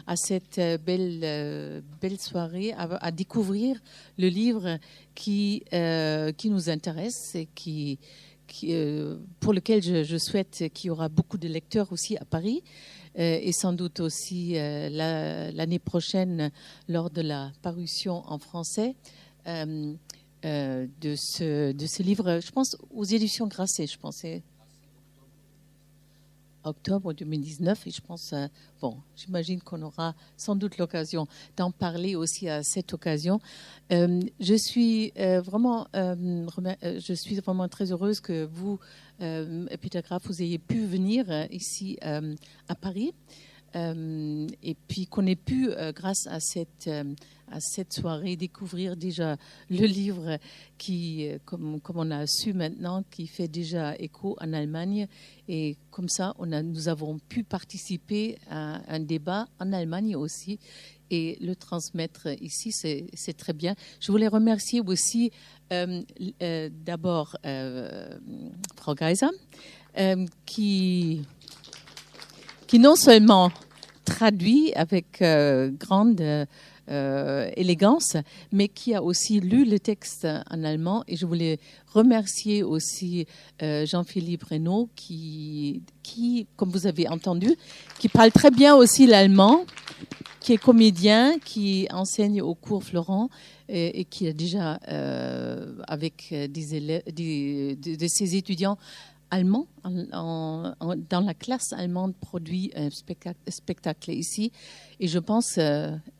à cette belle soirée, à découvrir le livre qui nous intéresse et pour lequel je souhaite qu'il y aura beaucoup de lecteurs aussi à Paris et sans doute aussi l'année prochaine lors de la parution en français de ce livre, je pense aux éditions Grasset, je pensais octobre 2019 et je pense, j'imagine qu'on aura sans doute l'occasion d'en parler aussi à cette occasion. Je suis vraiment très heureuse que vous, Peter Graf, vous ayez pu venir ici à Paris et puis qu'on ait pu, grâce à cette soirée, découvrir déjà le livre qui, comme on a su maintenant, qui fait déjà écho en Allemagne. Et comme ça, nous avons pu participer à un débat en Allemagne aussi et le transmettre ici, c'est très bien. Je voulais remercier aussi d'abord Frau Geiser, qui non seulement traduit avec grande élégance, mais qui a aussi lu le texte en allemand. Et je voulais remercier aussi Jean-Philippe Reynaud, qui, comme vous avez entendu, qui parle très bien aussi l'allemand, qui est comédien, qui enseigne au cours Florent et qui a déjà, avec de ses étudiants allemands, dans la classe allemande, produit un spectacle ici. Et je pense,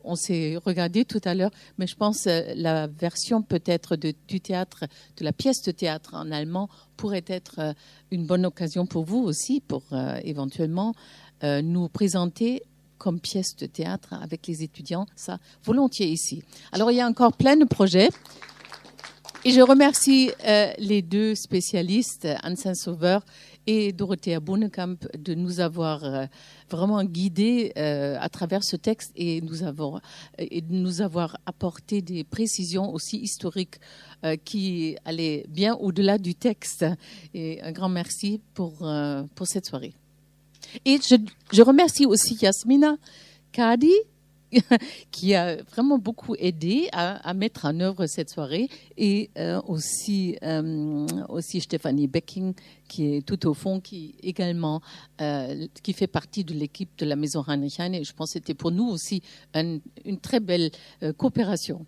on s'est regardé tout à l'heure, mais je pense la version peut-être du théâtre, de la pièce de théâtre en allemand pourrait être une bonne occasion pour vous aussi, pour éventuellement nous présenter comme pièce de théâtre avec les étudiants, ça, volontiers ici. Alors, il y a encore plein de projets. Et je remercie les deux spécialistes, Anne Saint-Sauveur et Dorothea Bonekamp, de nous avoir vraiment guidés à travers ce texte et de nous avoir apporté des précisions aussi historiques qui allaient bien au-delà du texte. Et un grand merci pour cette soirée. Et je remercie aussi Yasmina Kadi, qui a vraiment beaucoup aidé à mettre en œuvre cette soirée, et aussi Stéphanie Becking, qui est tout au fond, qui également qui fait partie de l'équipe de la Maison Heinrich Heine. Et je pense que c'était pour nous aussi une très belle coopération.